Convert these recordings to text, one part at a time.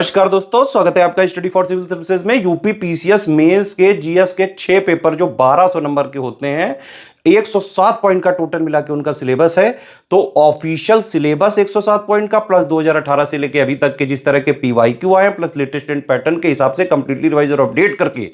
नमस्कार दोस्तों, स्वागत है आपका स्टडी फॉर सिविल सर्विसेज में। यूपी पीसीएस मेंस के जीएस के 6 पेपर जो 1200 नंबर के होते हैं, 107 पॉइंट का टोटल मिला के उनका सिलेबस है। तो ऑफिशियल सिलेबस 107 पॉइंट का प्लस 2018 से लेके अभी तक के जिस तरह के पीवाईक्यू आए प्लस लेटेस्ट पैटर्न के हिसाब से कंप्लीटली रिवाइज और अपडेट करके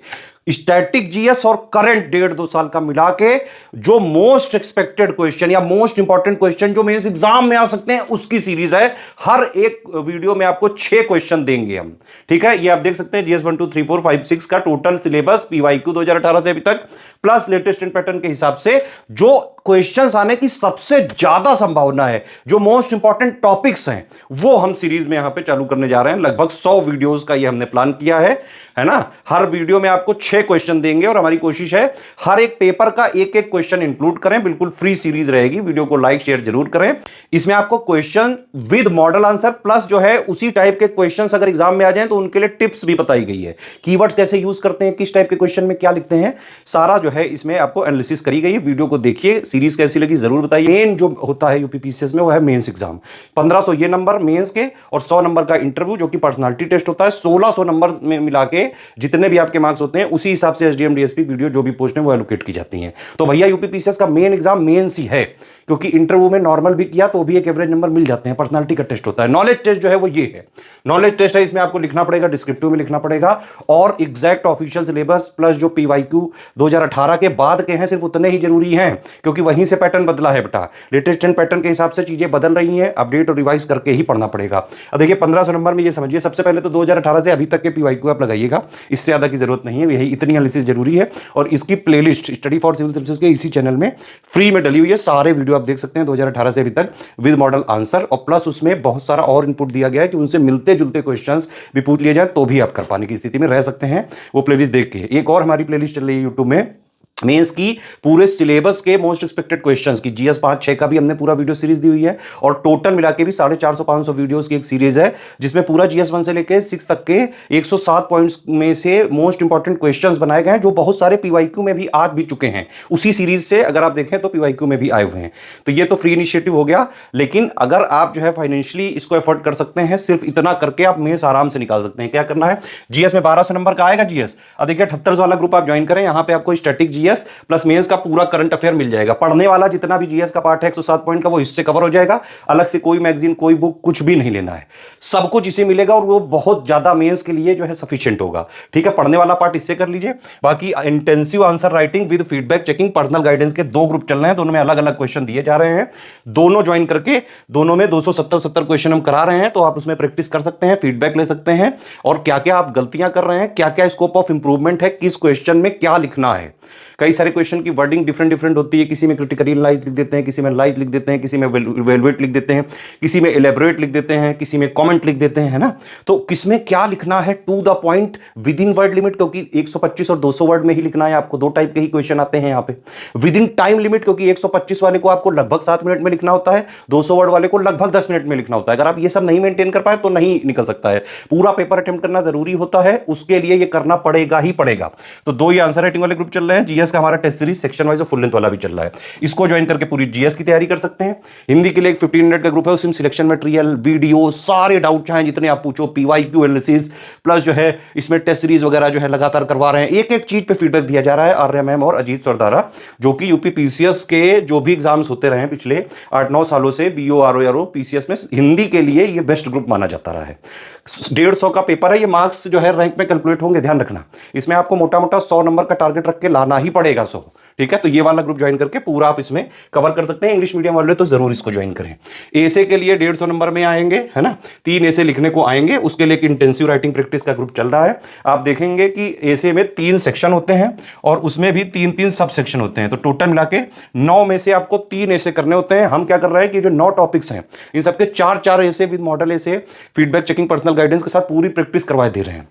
स्टैटिक जीएस और करंट 1.5-2 साल का मिला के जो मोस्ट एक्सपेक्टेड क्वेश्चन या मोस्ट इंपॉर्टेंट क्वेश्चन जो मेंस एग्जाम में आ सकते हैं उसकी सीरीज है। हर एक वीडियो में आपको 6 क्वेश्चन देंगे हम, ठीक है। ये आप देख सकते हैं जीएस 1 2 3 4 5 6 का टोटल सिलेबस पीवाईक्यू 2018 से अभी तक प्लस लेटेस्ट पैटर्न के हिसाब से जो क्वेश्चंस आने की सबसे ज्यादा संभावना है, जो मोस्ट इंपॉर्टेंट टॉपिक्स हैं, वो हम सीरीज में यहां पे चालू करने जा रहे हैं। लगभग 100 वीडियोस का ये हमने प्लान किया है ना। हर वीडियो में आपको 6 क्वेश्चन देंगे और हमारी कोशिश है हर एक पेपर का एक एक क्वेश्चन इंक्लूड करें। बिल्कुल फ्री सीरीज रहेगी, वीडियो को लाइक शेयर जरूर करें। इसमें आपको question with model answer plus जो है उसी टाइप के क्वेश्चंस अगर एग्जाम में आ जाएं तो उनके लिए टिप्स भी बताई गई है। कीवर्ड्स कैसे यूज करते हैं, किस टाइप के क्वेश्चन में क्या लिखते हैं, सारा जो है इसमें आपको एनालिसिस करी गई है। वीडियो को देखिए, सीरीज कैसी लगी जरूर बताइए। मेन जो होता है यूपी पीसीएस में वो है मेंस एग्जाम। 1500 ये नंबर मेंस के और 100 नंबर का इंटरव्यू जो कि पर्सनालिटी टेस्ट होता है। 1600 नंबर में मिला के जितने भी आपके मार्क्स होते हैं उसी हिसाब से एसडीएम डीएसपी वीडियो जो भी पोस्ट है वो एलोकेट की जाती हैं। तो भैया यूपी पीसीएस का मेन एग्जाम मेंस ही है, क्योंकि इंटरव्यू में नॉर्मल भी किया तो भी एक एवरेज नंबर मिल जाते हैं। पर्सनालिटी का टेस्ट होता है। नॉलेज टेस्ट जो है वो ये है, नॉलेज टेस्ट है। इसमें आपको लिखना पड़ेगा, डिस्क्रिप्टिव में लिखना पड़ेगा और एग्जैक्ट ऑफिशियल सिलेबस प्लस जो पीवाईक्यू 2018 के बाद के हैं सिर्फ उतने ही जरूरी हैं, क्योंकि वहीं से पैटर्न बदला है बेटा। लेटेस्ट पैटर्न के हिसाब से चीजें बदल रही हैं, अपडेट और रिवाइज करके ही पढ़ना पड़ेगा। अब देखिए 1500 नंबर में ये समझिए, सबसे पहले तो 2018 से अभी तक के पीवाईक्यू आप लगाइएगा, इससे ज्यादा की जरूरत नहीं है। यही इतनी एनालिसिस जरूरी है और इसकी playlist study for civil services के इसी चैनल में फ्री में डली हुई है। सारे वीडियो आप देख सकते हैं 2018 से अभी तक विद मॉडल आंसर, और प्लस उसमें बहुत सारा और इनपुट दिया गया है कि उनसे मिलते जुलते क्वेश्चंस भी पूछ लिए जाए तो भी आप कर पाने की स्थिति में रह सकते हैं। वो प्लेलिस्ट देख के, एक और हमारी प्लेलिस्ट चल रही है यूट्यूब में मेंस की पूरे सिलेबस के मोस्ट एक्सपेक्टेड क्वेश्चंस की, जीएस 5-6 का भी हमने पूरा वीडियो सीरीज दी हुई है और टोटल मिला के भी 450-500 वीडियोस की एक सीरीज है जिसमें पूरा जीएस 1 से लेके 6 तक के 107 पॉइंट्स में से मोस्ट इंपॉर्टेंट क्वेश्चंस बनाए गए हैं, जो बहुत सारे पीवाईक्यू में भी आ भी चुके हैं। उसी सीरीज से अगर आप देखें तो पीवाईक्यू में भी आए हुए हैं। तो ये तो फ्री इनिशिएटिव हो गया, लेकिन अगर आप जो है फाइनेंशियली इसको एफोर्ड कर सकते हैं, सिर्फ इतना करके आप मेंस आराम से निकाल सकते हैं। क्या करना है, जीएस में 1200 नंबर का आएगा जीएस। अब देखिए 78 वाला ग्रुप आप ज्वाइन करें, यहां पे आपको स्टैटिक जीएस प्लस मेंस का पूरा करंट अफेयर मिल जाएगा। पढ़ने वाला जितना भी जीएस का पार्ट है 107 पॉइंट का, वो इससे कवर हो जाएगा। अलग से कोई मैगजीन, कोई बुक, कुछ भी नहीं लेना है, सब कुछ इसे मिलेगा और वो बहुत ज्यादा मेंस के लिए जो है सफिशिएंट होगा। ठीक है, पढ़ने वाला पार्ट इससे कर लीजिए। बाकी intensive answer writing with feedback checking personal guidance के 2 ग्रुप चल रहे हैं, दोनों में अलग अलग क्वेश्चन दिए जा रहे हैं। दोनों ज्वाइन करके दोनों में 270 क्वेश्चन हम करा रहे हैं, तो आप उसमें प्रैक्टिस कर सकते हैं, फीडबैक ले सकते हैं और क्या क्या आप गलतियां कर रहे हैं, क्या क्या स्कोप ऑफ इंप्रूवमेंट है, किस क्वेश्चन में क्या लिखना है। कई सारे क्वेश्चन की वर्डिंग डिफरेंट होती है, किसी में क्रिटिकली एनालाइज लिख देते हैं, किसी में एनालाइज लिख देते हैं, किसी में इवैल्यूएट लिख देते हैं, किसी में एलेबोरेट लिख देते हैं, किसी में कमेंट लिख देते हैं, है ना। तो किसमें क्या लिखना है to the point within word limit, क्योंकि 125 और 200 वर्ड में ही लिखना है आपको। 2 टाइप के ही क्वेश्चन आते हैं यहाँ पे। विद इन टाइम लिमिट, क्योंकि 125 वाले को आपको लगभग 7 मिनट में लिखना होता है, 200 वर्ड वाले को लगभग 10 मिनट में लिखना होता है। अगर आप ये सब नहीं मेंटेन कर पाए तो नहीं निकल सकता है। पूरा पेपर अटेम्प्ट करना जरूरी होता है, उसके लिए ये करना पड़ेगा ही पड़ेगा। तो 2 ये आंसर राइटिंग वाले ग्रुप चल रहे हैं। जीएस का हमारा टेस्ट सीरीज सेक्शन वाइज और फुल लेंथ वाला भी चल रहा है, इसको ज्वाइन करके पूरी जीएस की तैयारी कर सकते हैं। हिंदी के लिए एक 15 मिनट का ग्रुप है, उसमें सिलेक्शन मटेरियल, वीडियो, सारे डाउट चाहे जितने आप पूछो, पीवाईक्यू एनालिसिस प्लस जो है इसमें टेस्ट सीरीज वगैरह जो है लगातार करवा रहे हैं। एक एक चीज पे फीडबैक दिया जा रहा है। आर्या मैम और अजीत सरदारा, जो कि यूपी पीसीएस के जो भी एग्जाम्स होते रहे पिछले 8-9 सालों से, बीओ आरओ पीसीएस में हिंदी के लिए ये बेस्ट ग्रुप माना जाता रहा है। 150 का पेपर है, ये मार्क्स जो है रैंक में कैलकुलेट होंगे, ध्यान रखना। इसमें आपको मोटा मोटा 100 नंबर का टारगेट रख के लाना ही पड़ेगा 100। ठीक है, तो ये वाला ग्रुप ज्वाइन करके पूरा आप इसमें कवर कर सकते हैं। इंग्लिश मीडियम वाले तो जरूर इसको ज्वाइन करें। एसे के लिए 150 नंबर में आएंगे, है ना, 3 एसे लिखने को आएंगे, उसके लिए इंटेंसिव राइटिंग प्रैक्टिस का ग्रुप चल रहा है। आप देखेंगे कि एसे में 3 सेक्शन होते हैं और उसमें भी 3-3 सब सेक्शन होते हैं, तो टोटल मिला के 9 में से आपको 3 एसे करने होते हैं। हम क्या कर रहे हैं कि जो 9 टॉपिक्स हैं इन सबके 4-4 essay with model essay, feedback checking, personal guidance के साथ पूरी प्रैक्टिस करवा दे रहे हैं।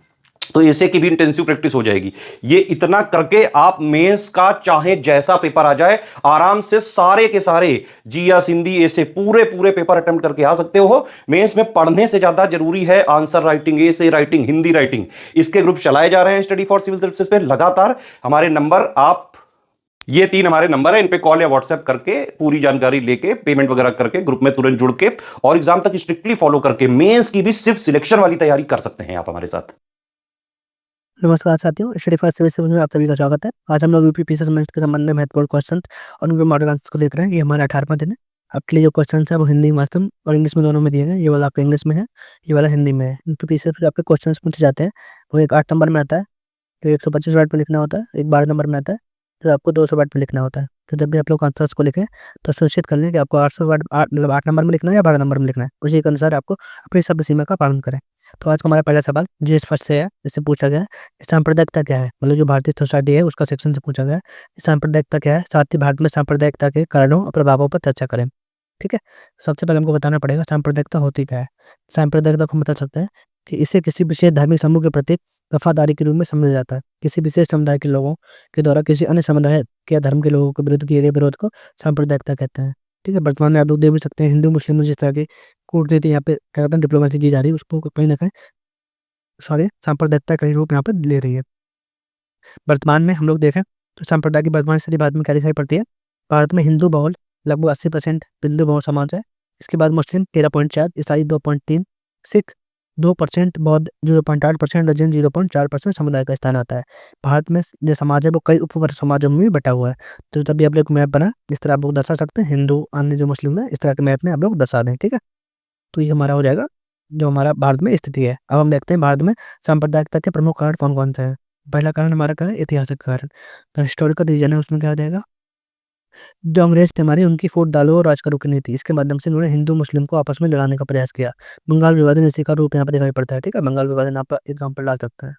तो ऐसे की भी इंटेंसिव प्रैक्टिस हो जाएगी। ये इतना करके आप मेंस का चाहे जैसा पेपर आ जाए, आराम से सारे के सारे जीएस, हिंदी, ऐसे पूरे पेपर अटेम्प्ट करके आ सकते हो। मेंस में पढ़ने से ज्यादा जरूरी है आंसर राइटिंग, ऐसे राइटिंग, हिंदी राइटिंग। इसके ग्रुप चलाए जा रहे हैं स्टडी फॉर सिविल सर्विसेज पे लगातार। हमारे नंबर आप ये 3 हमारे नंबर है, इन पे कॉल या व्हाट्सएप करके पूरी जानकारी लेके, पेमेंट वगैरह करके, ग्रुप में तुरंत जुड़ के और एग्जाम तक स्ट्रिक्टली फॉलो करके मेंस की भी सिर्फ सिलेक्शन वाली तैयारी कर सकते हैं आप हमारे साथ। नमस्कार साथियों, स्टडी फर्स्ट सर्विस में आप सभी का स्वागत है। आज हम लोग यूपीपीएससी मैथ्स के संबंध में महत्वपूर्ण क्वेश्चन और उनके मॉडल आंसर्स को देख रहे हैं। ये हमारा 18वां दिन है। आपके लिए जो क्वेश्चन है वो हिंदी, माध्यम और इंग्लिश में दोनों में दिए गए। ये वाला आपका इंग्लिश में है, ये वाला हिंदी में है। यूपीपीएससी से आपके क्वेश्चन पूछे जाते हैं। वो एक 8 नंबर में आता है, तो 125 वर्ड पे लिखना होता है। एक 12 नंबर में आता है, तो आपको 200 वर्ड पे लिखना होता है। तो जब भी आप लोग आंसर्स को लिखें तो सुनिश्चित कर लें कि आपको 800 वर्ड मतलब 8 नंबर में लिखना है या 12 नंबर में लिखना है। उसी के अनुसार आपको अपनी शब्द सीमा का पालन करें। तो आज का हमारा पहला सवाल जीएस फर्स्ट से है। इससे पूछा गया है सांप्रदायिकता क्या है, मतलब जो भारतीय सोसाइटी है उसका सेक्शन से पूछा गया है सांप्रदायिकता क्या है। साथ ही भारत में सांप्रदायिकता के कारणों और प्रभावों पर चर्चा करें। ठीक है, सबसे पहले हमको बताना पड़ेगा सांप्रदायिकता होती क्या है। सांप्रदायिकता को हम बता सकते हैं कि इसे किसी विशेष धार्मिक समूह के प्रति वफादारी के रूप में समझा जाता है। किसी विशेष समुदाय के लोगों के द्वारा किसी अन्य समुदाय या धर्म के लोगों के विरुद्ध किए गए विरोध को सांप्रदायिकता कहते हैं। ठीक है, वर्तमान में आप लोग देख भी सकते हैं हिंदू मुस्लिम में जिस तरह की कूटनीति यहाँ पे क्या कहते हैं डिप्लोमेसी की जा रही है, उसको कहीं ना कहीं सॉरी सांप्रदायिकता का ही रूप यहाँ पे ले रही है। वर्तमान में हम लोग देखें तो संप्रदाय की वर्तमान स्थिति भारत में क्या दिखाई पड़ती है। भारत में हिंदू बहुल लगभग 80% हिंदू बहुल समाज है। इसके बाद मुस्लिम 13.4, ईसाई 2.3, सिख 2%, बौद्ध 0.8% और जैन 0.4% समुदाय का स्थान आता है। भारत में जो समाज है वो कई उपवर्ग समाजों में भी बटा हुआ है। तो तभी आप लोग मैप बना इस तरह आप लोग दर्शा सकते हैं, हिंदू अन्य जो मुस्लिम है इस तरह के मैप में आप लोग दर्शा दें। ठीक है, तो ये हमारा हो जाएगा जो हमारा भारत में स्थिति है। अब हम देखते हैं भारत में सांप्रदायिकता के प्रमुख कारण कौन कौन से हैं। पहला कारण हमारा क्या है, ऐतिहासिक कारण। तो हिस्टोरिकल रीजन है, उसमें क्या आ जाएगा, जो अंग्रेज थे हमारे उनकी फूट डालो और राज करो की नीति, इसके माध्यम से उन्होंने हिंदू मुस्लिम को आपस में लड़ाने का प्रयास किया। बंगाल विभाजन इसी का रूप यहाँ पर दिखाई पड़ता है। ठीक है, बंगाल विभाजन आप एग्जाम्पल डाल सकते हैं।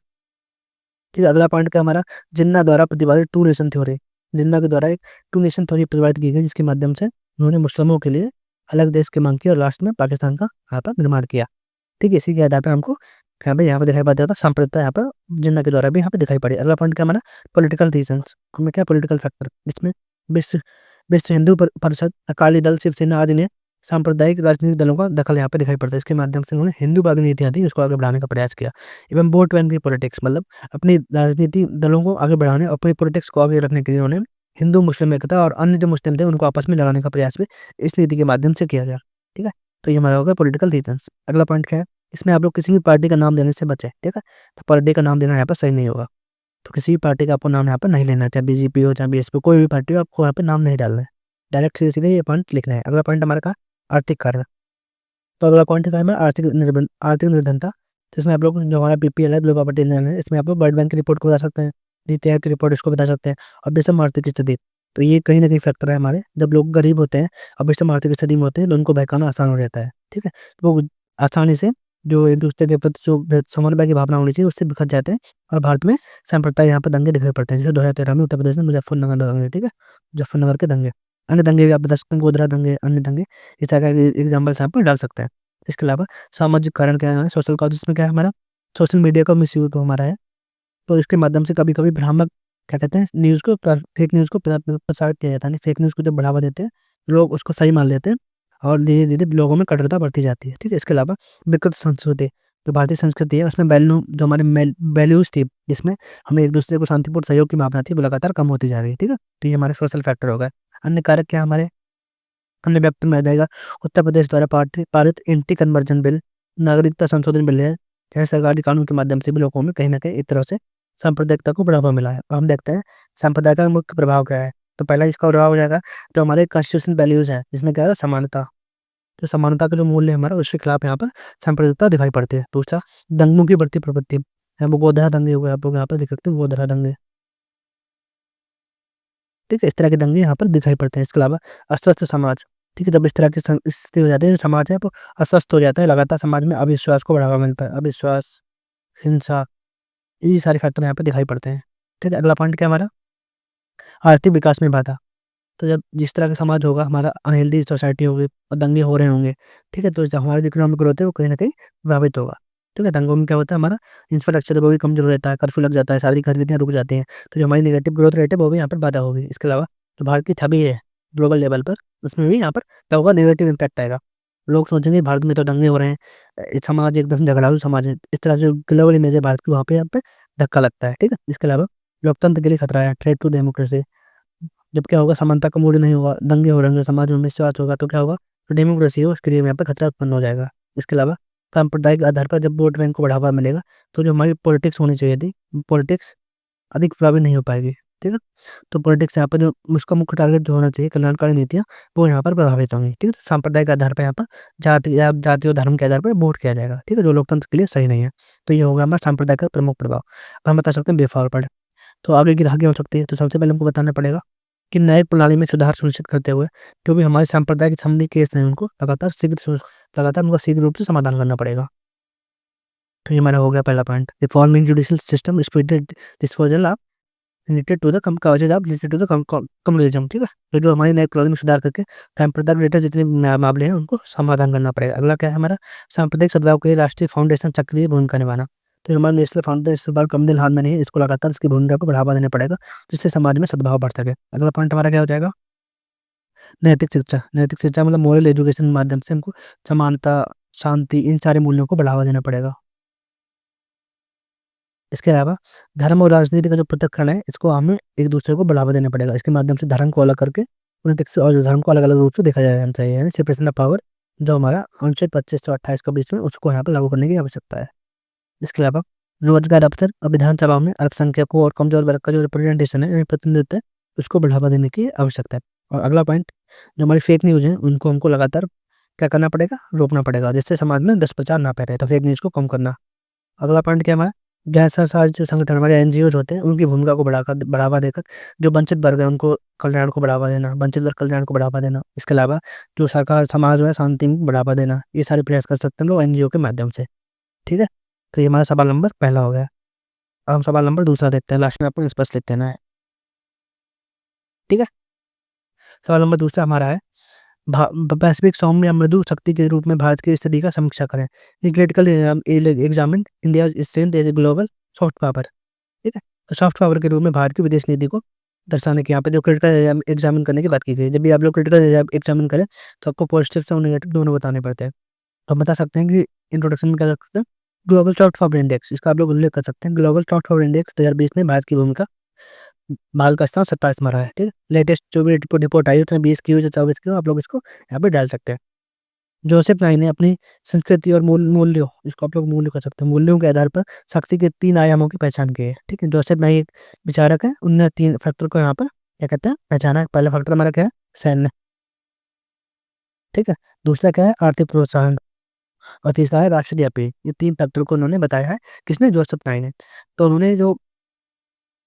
ठीक है, अगला पॉइंट क्या हमारा, जिन्ना द्वारा प्रतिपादित टू नेशन थ्योरी। जिन्ना के द्वारा एक टू नेशन थ्योरी प्रतिपादित की गई, जिसके माध्यम से उन्होंने मुस्लिमों के लिए अलग देश की मांग की और लास्ट में पाकिस्तान का यहाँ पर निर्माण किया। ठीक है, इसी के आधार पर हमको यहाँ पे दिखाई पड़ता था सांप्रदायिकता यहाँ पर जिन्ना के द्वारा भी यहाँ पे दिखाई पड़ी। अगला पॉइंट क्या हमारा, पॉलिटिकल रीजंस में क्या पॉलिटिकल फैक्टर, जिसमें विश्व विश्व हिंदू परिषद, अकाली दल, शिवसेना आदि ने सांप्रदायिक राजनीतिक दलों का दखल यहाँ पे दिखाई पड़ता है। इसके माध्यम से उन्होंने हिंदूवादी नीतियाँ थी उसको आगे बढ़ाने का प्रयास किया। एवं वोट बैंक की पॉलिटिक्स, मतलब अपनी राजनीति दलों को आगे बढ़ाने और अपनी पॉलिटिक्स को आगे रखने के लिए उन्होंने हिंदू मुस्लिम एकता और अन्य जो मुस्लिम थे उनको आपस में लगाने का प्रयास भी इस नीति के माध्यम से किया गया। ठीक है, तो ये हमारा होगा पॉलिटिकल रीजंस। अगला पॉइंट क्या है, इसमें आप लोग किसी भी पार्टी का नाम देने से बचें। ठीक है, तो पार्टी का नाम देना यहाँ पर सही नहीं होगा। तो किसी भी पार्टी का आपको नाम यहाँ पर नहीं लेना है, चाहे बीजेपी हो चाहे बीएसपी, कोई भी पार्टी हो, आपको यहाँ पे नाम नहीं डालना है। डायरेक्ट सीधे सीधे ये पॉइंट लिखना है। अगला पॉइंट हमारा का आर्थिक कारण। तो अगला पॉइंट है हमारा आर्थिक निर्धनता। तो इसमें आप लोग जो हमारा बीपीएल है, ब्लू पॉवर्टी लाइन है, इसमें आप लोग वर्ल्ड बैंक की रिपोर्ट को बता सकते हैं, नीति आयोग की रिपोर्ट इसको बता सकते हैं, और विषम आर्थिक स्थिति। तो ये कहीं ना कहीं फैक्टर है हमारे, जब लोग गरीब होते हैं और विषम आर्थिक स्थिति में होते हैं तो उनको बहकाना आसान हो जाता है। ठीक है, तो वो आसानी से जो एक दूसरे के प्रति जो समन्वय की भावना होनी चाहिए उससे बिखर जाते हैं। और भारत में सांप्रदायिक यहाँ पर दंगे दिखाई पड़ते हैं, जैसे 2013 में उत्तर प्रदेश में मुजफ्फरनगर दंगे। ठीक है, मुजफ्फरनगर के दंगे, अन्य दंगे भी आप बता सकते हैं, गोधरा दंगे, अन्य दंगे, इस तरह का एग्जाम्पल्स यहाँ पर डाल सकते हैं। इसके अलावा सामाजिक कारण क्या है, सोशल कॉज, इसमें क्या है हमारा, सोशल मीडिया का मिसयूज तो हमारा है। तो इसके माध्यम से कभी कभी भ्रामक क्या कहते हैं न्यूज़ को, फेक न्यूज़ को प्रसारित किया जाता है। फेक न्यूज़ को जब बढ़ावा देते हैं लोग उसको सही मान लेते हैं और धीरे धीरे लोगों में कट्टरता बढ़ती जाती है। ठीक है, इसके अलावा विकृत संस्कृति, जो भारतीय संस्कृति है उसमें वैल्यू जो हमारे वैल्यूज थी, जिसमें हमें एक दूसरे को शांतिपूर्ण सहयोग की भावना थी, वो लगातार कम होती जा रही है। ठीक है, तो ये हमारे सोशल फैक्टर हो गए। अन्य कारक क्या हमारे, अन्य व्यक्ति में आ जाएगा उत्तर प्रदेश द्वारा पारित एंटी कन्वर्जन बिल, नागरिकता संशोधन बिल है, जैसे सरकारी कानून के माध्यम से भी लोगों में कहीं ना कहीं एक तरह से सांप्रदायिकता को बढ़ावा मिला है। अब हम देखते हैं सांप्रदायिकता का मुख्य प्रभाव क्या है। तो पहला इसका प्रभाव हो जाएगा जो हमारे कॉन्स्टिट्यूशन वैल्यूज है, जिसमें क्या है समानता। तो समानता का जो मूल्य है हमारा उसके खिलाफ यहाँ पर सांप्रदायिकता दिखाई पड़ती है। दूसरा, दंगों की बढ़ती प्रवृत्ति है, वो गोधरा दंगे हुए आप लोग यहाँ पर देख सकते हैं, गोधरा दंगे। ठीक है, इस तरह के दंगे यहाँ पर दिखाई पड़ते हैं। इसके अलावा अस्वस्थ समाज। ठीक है, जब इस तरह की स्थिति हो जाती है समाज है वो अस्वस्थ हो जाता है, लगातार समाज में अविश्वास को बढ़ावा मिलता है, अविश्वास, हिंसा, ये सारे फैक्टर यहाँ पे दिखाई पड़ते हैं। ठीक है, अगला पॉइंट क्या हमारा, आर्थिक विकास में बाधा। तो जब जिस तरह का समाज होगा हमारा, अनहेल्दी सोसाइटी होगी और दंगे हो रहे होंगे, ठीक है, तो जो हमारा जो इकोनॉमिक ग्रोथ है वो कहीं ना कहीं प्रभावित होगा। ठीक है, दंगों में क्या होता है हमारा इंफ्रास्ट्रक्चर वो भी कमजोर रहता है, कर्फ्यू लग जाता है, सारी गतिविधियाँ रुक जाती हैं, तो जो हमारी नेगेटिव ग्रोथ रेट है वो भी यहाँ पर बाधा होगी। इसके अलावा जो भारत की छवि है ग्लोबल लेवल पर, उसमें भी यहाँ पर क्या होगा, नेगेटिव इम्पैक्ट आएगा। लोग सोचेंगे भारत में तो दंगे हो रहे हैं, समाज एकदम झगड़ालू समाज है, इस तरह से ग्लोबल इमेज है भारत की, वहाँ पे यहाँ पे धक्का लगता है। ठीक है, इसके अलावा लोकतंत्र के लिए खतरा है, थ्रेट टू डेमोक्रेसी। जब क्या होगा, समानता का मूल्य नहीं होगा, दंगे हो रहेंगे, समाज में मिसचाच होगा, तो क्या होगा, जो डेमोक्रेसी है उसके लिए यहाँ पे खतरा उत्पन्न हो जाएगा। इसके अलावा सांप्रदायिक आधार पर जब वोट बैंक को बढ़ावा मिलेगा, तो जो हमारी पॉलिटिक्स होनी चाहिए थी, पॉलिटिक्स अधिक प्रभावी नहीं हो पाएगी, ठीक है? तो पॉलिटिक्स यहाँ पर जो उसका मुख्य टारगेट जो होना चाहिए, कल्याणकारी नीतियाँ, वो यहाँ पर प्रभावित होंगी, ठीक है? तो सांप्रदायिक आधार पर यहाँ पर जाति और धर्म के आधार पर वोट किया जाएगा, ठीक है? जो लोकतंत्र के लिए सही नहीं है। तो ये होगा हमारा सांप्रदायिक का प्रमुख प्रभाव। अब हम बता सकते हैं वे फॉरवर्ड। तो आगे की राह क्या हो सकती है? तो सबसे पहले हमको बताना पड़ेगा कि न्यायिक प्रणाली में सुधार सुनिश्चित करते हुए जो भी हमारे सांप्रदायिक संबंधी केस हैं, उनको लगातार उनका शीघ्र रूप से समाधान करना पड़ेगा। तो ये हमारा हो गया पहला point, reforming judicial system speeded disposal of related to the कम causes of related to the communalism, ठीक है? तो जो हमारी न्यायिक प्रणाली में सुधार करके सांप्रदायिक रिलेटेड जितने मामले हैं उनको समाधान करना पड़ेगा। अगला क्या है हमारा, सांप्रदायिक सद्भाव के लिए राष्ट्रीय फाउंडेशन सक्रिय भूमिका निभाना। तो हमारा नेशनल फाउंडेशन इस बार कम दिल हाथ में नहीं है, इसको लगातार इसकी भूमिका को बढ़ावा देना पड़ेगा, जिससे समाज में सद्भाव बढ़ सके। अगला पॉइंट हमारा क्या हो जाएगा, नैतिक शिक्षा। नैतिक शिक्षा मतलब मोरल एजुकेशन के माध्यम से हमको समानता, शांति, इन सारे मूल्यों को बढ़ावा देना पड़ेगा। इसके अलावा धर्म और राजनीति का जो पृथक्करण है, इसको हमें एक दूसरे को बढ़ावा देना पड़ेगा। इसके माध्यम से धर्म को अलग करके नैतिक और धर्म को अलग अलग रूप से देखा जाना चाहिए, यानी सेपरेशन ऑफ पावर, जो हमारा अनुच्छेद 25 से 28 के बीच में, उसको यहाँ पर लागू करने की आवश्यकता है। इसके अलावा रोजगार अवसर और विधानसभा में अल्पसंख्यकों और कमजोर वर्ग का जो रिप्रेजेंटेशन है, प्रतिनिधित्व है, उसको बढ़ावा देने की आवश्यकता है। और अगला पॉइंट, जो हमारी फेक न्यूज़ है, उनको हमको लगातार क्या करना पड़ेगा, रोकना पड़ेगा, जिससे समाज में दुष्प्रचार ना फैले। तो फेक न्यूज़ को कम करना। अगला पॉइंट क्या है हमारा, गैर सरकारी जो संगठन हमारे एनजीओज होते हैं, उनकी भूमिका को बढ़ावा देकर जो वंचित वर्ग है उनको कल्याण को बढ़ावा देना, वंचित वर्ग कल्याण को बढ़ावा देना। इसके अलावा जो सरकार समाज में शांति में बढ़ावा देना, ये सारे प्रयास कर सकते हैं लोग एनजीओ के माध्यम से, ठीक है? तो ये हमारा सवाल नंबर पहला हो गया। अब हम सवाल नंबर दूसरा देखते हैं, लास्ट में आपको स्पष्ट लिख देना है, ठीक है? सवाल नंबर दूसरा हमारा है, वैश्विक सौम्य मृदु शक्ति के रूप में भारत की स्थिति का समीक्षा करें। ये critical examine India strength as a global soft power, ठीक है? तो सॉफ्ट पावर के रूप में भारत की विदेश नीति को दर्शाने के यहाँ पे जो क्रिटिकल एग्जामिन करने की बात की गई है। जब भी आप लोग क्रिटिकल एग्जामिन करें, तो आपको पॉजिटिव और नेगेटिव दोनों बताने पड़ते हैं। तो हम बता सकते हैं कि इंट्रोडक्शन में क्या रख सकते हैं, ग्लोबल सॉफ्ट पावर इंडेक्स, इसका आप लोग उल्लेख कर सकते हैं। ग्लोबल सॉफ्ट पावर इंडेक्स 2020 में भारत की भूमिका, भारत का स्थान 27वां रहा है, ठीक है? लेटेस्ट जो भी रिपोर्ट आई है, उसमें 20 की हो या 24 की हो, आप लोग इसको यहाँ पे डाल सकते हैं। जोसेफ नाई ने अपनी संस्कृति और मूल्यों, इसको आप लोग मूल्य कर सकते हैं, मूल्यों के आधार पर शक्ति के 3 आयामों की पहचान की है, ठीक है? जोसेफ नाई एक विचारक है, उन्होंने 3 फैक्टर को यहाँ पर क्या कहते हैं, पहचाना है। पहला फैक्टर हमारा क्या है, सैन्य, ठीक है? दूसरा क्या है, आर्थिक प्रोत्साहन, और तीसरा है राष्ट्रीय अपील। ये 3 फैक्टर को उन्होंने बताया है, किसने, जोसेफ नाई ने। तो उन्होंने जो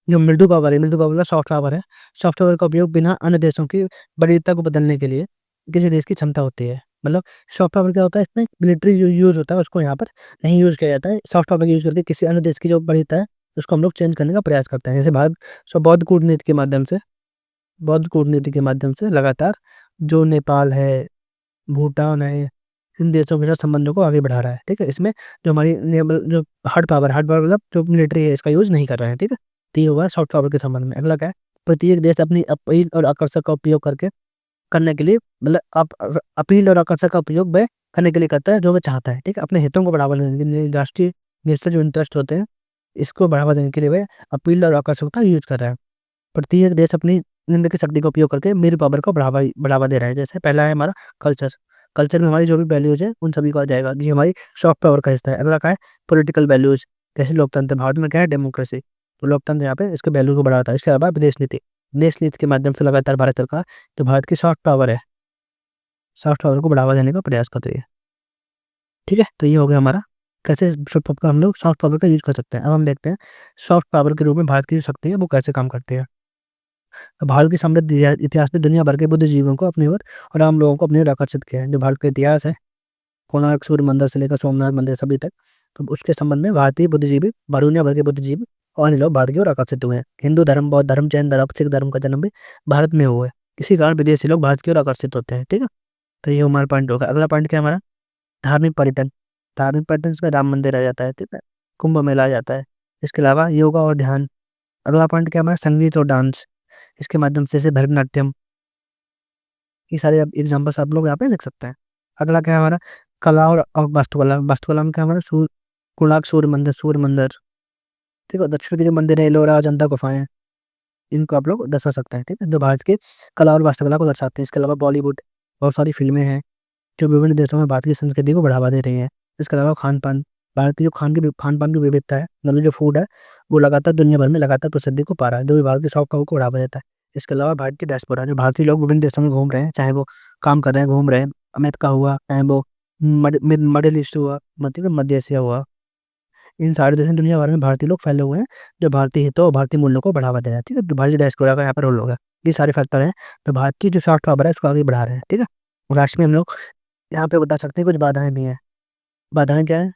जो मृदु पावर है, मृदु पावर का सॉफ्ट पावर है, सॉफ्ट पावर का उपयोग बिना अन्य देशों की वरीयता को बदलने के लिए किसी देश की क्षमता होती है। मतलब सॉफ्ट पावर क्या होता है, इसमें मिलिट्री जो यूज़ होता है उसको यहाँ पर नहीं यूज़ किया जाता है। सॉफ्ट पावर का यूज़ करके किसी अन्य देश की जो वरीयता है, उसको हम लोग चेंज करने का प्रयास करते हैं। जैसे भारत बौद्ध कूटनीति के माध्यम से लगातार जो नेपाल है, भूटान है, इन देशों के साथ संबंधों को आगे बढ़ा रहा है, ठीक है? इसमें जो हमारी नेवल जो हार्ड पावर मतलब जो मिलिट्री है, इसका यूज़ नहीं कर रहा है, ठीक है? तो ये हुआ सॉफ्ट पावर के संबंध में। अगला क्या है, प्रत्येक देश अपनी अपील और आकर्षक का उपयोग करने के लिए, मतलब अपील और आकर्षक का उपयोग वह करने के लिए करता है जो वह चाहता है, ठीक है? अपने हितों को बढ़ावा देने के लिए, राष्ट्रीय नेशनल जो इंटरेस्ट होते हैं, इसको बढ़ावा देने के लिए वह अपील और आकर्षक का यूज़ कर रहा है। प्रत्येक देश अपनी निम्नलिखित शक्ति का उपयोग करके मेरू पावर को बढ़ावा दे रहा है। जैसे पहला है हमारा कल्चर, कल्चर में हमारी जो भी वैल्यूज है, उन सभी को आ जाएगा, ये हमारी सॉफ्ट पावर का हिस्सा है। अगला क्या है, पॉलिटिकल वैल्यूज, जैसे लोकतंत्र, भारत में क्या है, डेमोक्रेसी, तो लोकतंत्र यहाँ पे इसके वैल्यू को बढ़ाता है। इसके अलावा विदेश नीति के माध्यम से लगातार भारत सरकार जो भारत की सॉफ्ट पावर है, सॉफ्ट पावर को बढ़ावा देने का प्रयास कर रही है, ठीक है? तो ये हो गया हमारा कैसे सॉफ्ट पावर का हम लोग सॉफ्ट पावर का यूज कर सकते हैं। अब हम देखते हैं सॉफ्ट पावर के रूप में भारत की जो शक्ति है वो कैसे काम करती है। भारत की समृद्ध इतिहास ने दुनिया भर के बुद्धिजीवियों को अपनी ओर और आम लोगों को अपनी ओर आकर्षित किया है। जो भारत का इतिहास है, कोणार्क सूर्य मंदिर से लेकर सोमनाथ मंदिर सभी तक, तो उसके संबंध में भारतीय बुद्धिजीवी, दुनिया भर के बुद्धिजीवी और अन्य लोग भारत की ओर आकर्षित हुए हैं। हिंदू धर्म, बौद्ध धर्म, जैन धर्म, सिख धर्म का जन्म भी भारत में हुआ है। इसी कारण विदेशी लोग भारत की ओर आकर्षित होते हैं, ठीक है? तो ये हमारा पॉइंट होगा। अगला पॉइंट क्या है हमारा, धार्मिक पर्यटन। धार्मिक पर्यटन में राम मंदिर आ जाता है, ठीक है? कुंभ मेला आ जाता है। इसके अलावा योगा और ध्यान। अगला पॉइंट क्या है हमारा, संगीत और डांस, इसके माध्यम से जैसे भरतनाट्यम, ये सारे आप एग्जाम्पल्स आप लोग यहाँ पे लिख सकते हैं। अगला क्या है हमारा, कला और वास्तुकला। वास्तुकला में क्या है हमारा, कोणार्क सूर्य मंदिर, ठीक है? दक्षिण के जो मंदिर है, एलोरा, अजंता गुफाएं, इनको आप लोग दर्शा सकते हैं, ठीक है? जो भारत के कला और वास्तुकला को दर्शाते हैं। इसके अलावा बॉलीवुड, बहुत सारी फ़िल्में हैं, जो विभिन्न देशों में भारतीय संस्कृति को बढ़ावा दे रही हैं। इसके अलावा खान-पान, भारत की जो खान-पान की विविधता है, मतलब जो फूड है, वो लगातार दुनिया भर में लगातार प्रसिद्धि को पा रहा है, जो भी भारत के सॉफ्ट पावर को बढ़ावा देता है। इसके अलावा भारत की डायस्पोरा, जो भारतीय लोग विभिन्न देशों में घूम रहे हैं, चाहे वो काम कर रहे हैं, घूम रहे हैं, अमेरिका हुआ, चाहे वो मिडल ईस्ट हुआ, मतलब मध्य एशिया हुआ, इन सारे देशों में दुनिया भर में भारतीय लोग फैले हुए हैं, जो भारतीय हितों और भारतीय मूल्यों को बढ़ावा दे रहे हैं, ठीक है? जो भारतीय डायस्पोरा का यहाँ पर रोल होगा। ये सारे फैक्टर हैं, तो भारत की जो सॉफ्ट पावर है, उसको आगे बढ़ा रहे हैं, ठीक है? लास्ट में हम लोग यहाँ पे बता सकते हैं कुछ बाधाएँ भी हैं। बाधाएँ क्या हैं?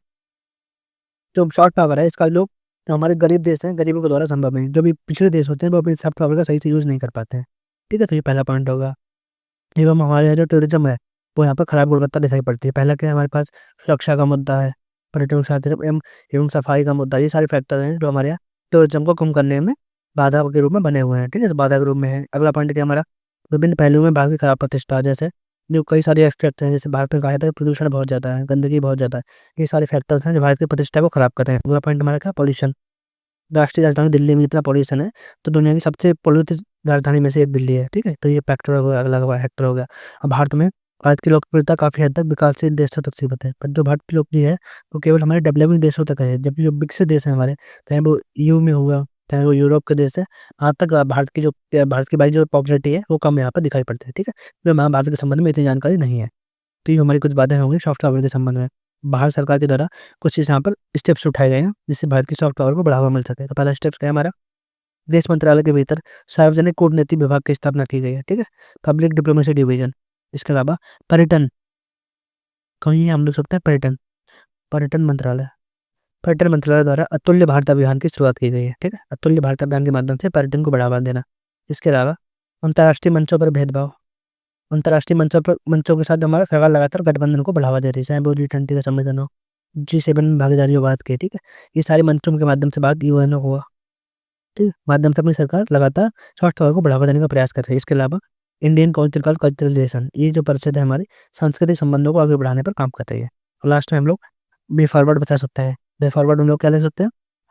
जो सॉफ्ट पावर है, इसका लोग जो हमारे गरीब देश हैं, गरीबों के द्वारा संभव नहीं। जो भी पिछड़े देश होते हैं, वो अपनी सॉफ्ट पावर का सही से यूज़ नहीं कर पाते हैं, ठीक है? तो ये पहला पॉइंट होगा। एवं हमारे यहाँ जो टूरिज़्म है, वो यहाँ पर खराब गुणवत्ता दिखाई पड़ती है। पहला क्या है, हमारे पास सुरक्षा का मुद्दा है, पर्यटन के साथ एवं एवं सफाई का मुद्दा, ये सारे फैक्टर हैं जो हमारे यहाँ टूरिज़्म को कम करने में बाधा के रूप में बने हुए हैं, ठीक है? तो बाधा के रूप में है। अगला पॉइंट क्या है हमारा, विभिन्न पहलुओं में भारत की खराब प्रतिष्ठा, जैसे जो कई सारे एस्पेक्ट्स हैं, जैसे भारत में कहा जाता है प्रदूषण बहुत ज़्यादा है, गंदगी बहुत ज़्यादा है। ये सारे फैक्टर्स हैं जो भारत की प्रतिष्ठा को खराब कर रहे हैं। अगला पॉइंट हमारा क्या, पॉल्यूशन। राष्ट्रीय राजधानी दिल्ली में इतना पॉल्यूशन है, तो दुनिया की सबसे पॉल्यूटेड राजधानी में से एक दिल्ली है, ठीक है? तो ये फैक्टर हो गया, अगला फैक्टर हो गया। अब भारत की लोकप्रियता काफ़ी हद तक विकासशील देशों तक सीमित है, पर जो भारत की लोकप्रिय है, वो केवल हमारे डेवलपिंग देशों तक है, जबकि जो विकसित देश हैं हमारे, चाहे वो ईयू में हुआ, चाहे वो यूरोप के देश है, वहाँ तक भारत की भाई जो पॉपुलैरिटी है, वो कम यहाँ पर दिखाई पड़ती है, ठीक है? जो हमें भारत के संबंध में इतनी जानकारी नहीं है। तो ये हमारी कुछ बातें होंगी सॉफ्ट पावर के संबंध में। भारत सरकार के द्वारा कुछ चीज़ यहाँ पर स्टेप्स उठाए गए हैं, जिससे भारत की सॉफ्ट पावर को बढ़ावा मिल सके। तो पहला स्टेप्स क्या है हमारा, विदेश मंत्रालय के भीतर सार्वजनिक कूटनीति विभाग की स्थापना की गई है, ठीक है? Public diplomacy division. इसके अलावा पर्यटन, कहीं हम लिख सकते हैं पर्यटन, पर्यटन मंत्रालय। पर्यटन मंत्रालय द्वारा अतुल्य भारत अभियान की शुरुआत की गई है, ठीक है? अतुल्य भारत अभियान के माध्यम से पर्यटन को बढ़ावा देना। इसके अलावा अंतर्राष्ट्रीय मंचों पर भेदभाव, अंतर्राष्ट्रीय मंचों के साथ हमारा सरकार लगातार गठबंधन को बढ़ावा दे रही है, चाहे वो G20 का सम्मेलन हो, G7 में भागीदारी हो भारत की, ठीक है? ये सारे मंचों के माध्यम से बात यूएनओ हुआ, ठीक है? माध्यम से अपनी सरकार लगातार सॉफ्ट पावर को बढ़ावा देने का प्रयास कर रही है। इसके अलावा इंडियन काउंसिल फॉर कल्चरलाइजेशन, ये जो परिषद है हमारी, सांस्कृतिक संबंधों को आगे बढ़ाने पर काम कर रही है। और लास्ट में हम लोग वे फॉरवर्ड बता सकते हैं। वे फॉरवर्ड हम लोग क्या ले सकते हैं,